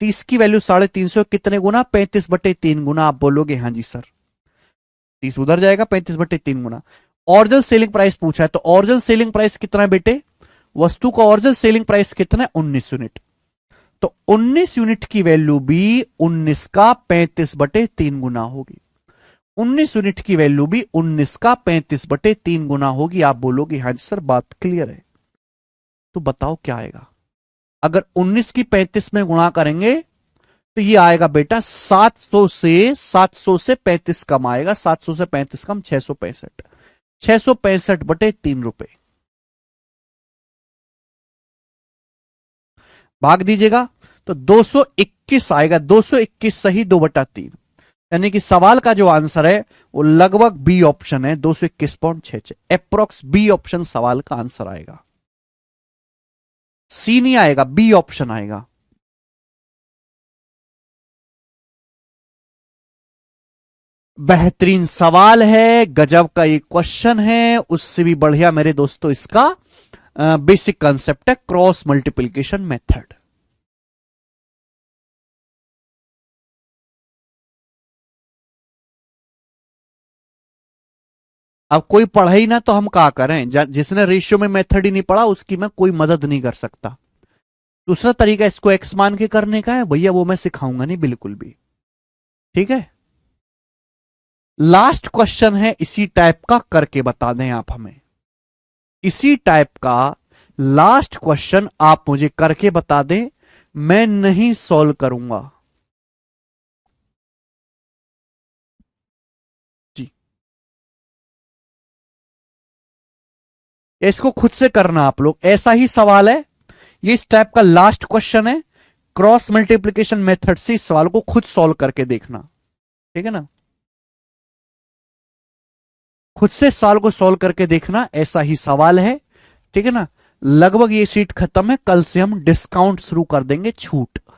30 की वैल्यू 350, कितने गुना, 35/3 गुना। आप बोलोगे हाँ जी सर, 30 उधर जाएगा, 35/3 गुना। ओरिजिनल सेलिंग प्राइस पूछा है, तो ओरिजिनल सेलिंग प्राइस कितना है बेटे, वस्तु का ओरिजिनल सेलिंग प्राइस कितना है 19 यूनिट। तो 19 यूनिट की वैल्यू भी 19 का 35/3 गुना होगी। 19 यूनिट की वैल्यू भी 19 का 35/3 गुना होगी। आप बोलोगे हाँ सर बात क्लियर है। तो बताओ क्या आएगा, अगर 19 की 35 में गुणा करेंगे तो ये आएगा बेटा 700 से 35 कम आएगा, 700 से 35 कम 665, 665/3 रुपए। भाग दीजिएगा तो 221 आएगा, 221 सही 2/3, यानी कि सवाल का जो आंसर है वो लगभग बी ऑप्शन है, 221.66 अप्रोक्स बी ऑप्शन सवाल का आंसर आएगा। सी नहीं आएगा, बी ऑप्शन आएगा। बेहतरीन सवाल है, गजब का ये क्वेश्चन है। उससे भी बढ़िया मेरे दोस्तों इसका बेसिक कंसेप्ट है, क्रॉस मल्टीप्लिकेशन मेथड। अब कोई पढ़ा ही ना तो हम क्या करें, जिसने रेशियो में मेथड ही नहीं पढ़ा उसकी मैं कोई मदद नहीं कर सकता। दूसरा तरीका इसको एक्स मान के करने का है भैया, वो मैं सिखाऊंगा नहीं बिल्कुल भी। ठीक है, लास्ट क्वेश्चन है इसी टाइप का, करके बता दें आप हमें। इसी टाइप का लास्ट क्वेश्चन आप मुझे करके बता दें, मैं नहीं सॉल्व करूंगा। जी, इसको खुद से करना आप लोग, ऐसा ही सवाल है ये, इस टाइप का लास्ट क्वेश्चन है। क्रॉस मल्टीप्लीकेशन मेथड से इस सवाल को खुद सॉल्व करके देखना। ठीक है ना, खुद से सवाल को सॉल्व करके देखना, ऐसा ही सवाल है। ठीक है ना, लगभग ये शीट खत्म है, कल से हम डिस्काउंट शुरू कर देंगे, छूट।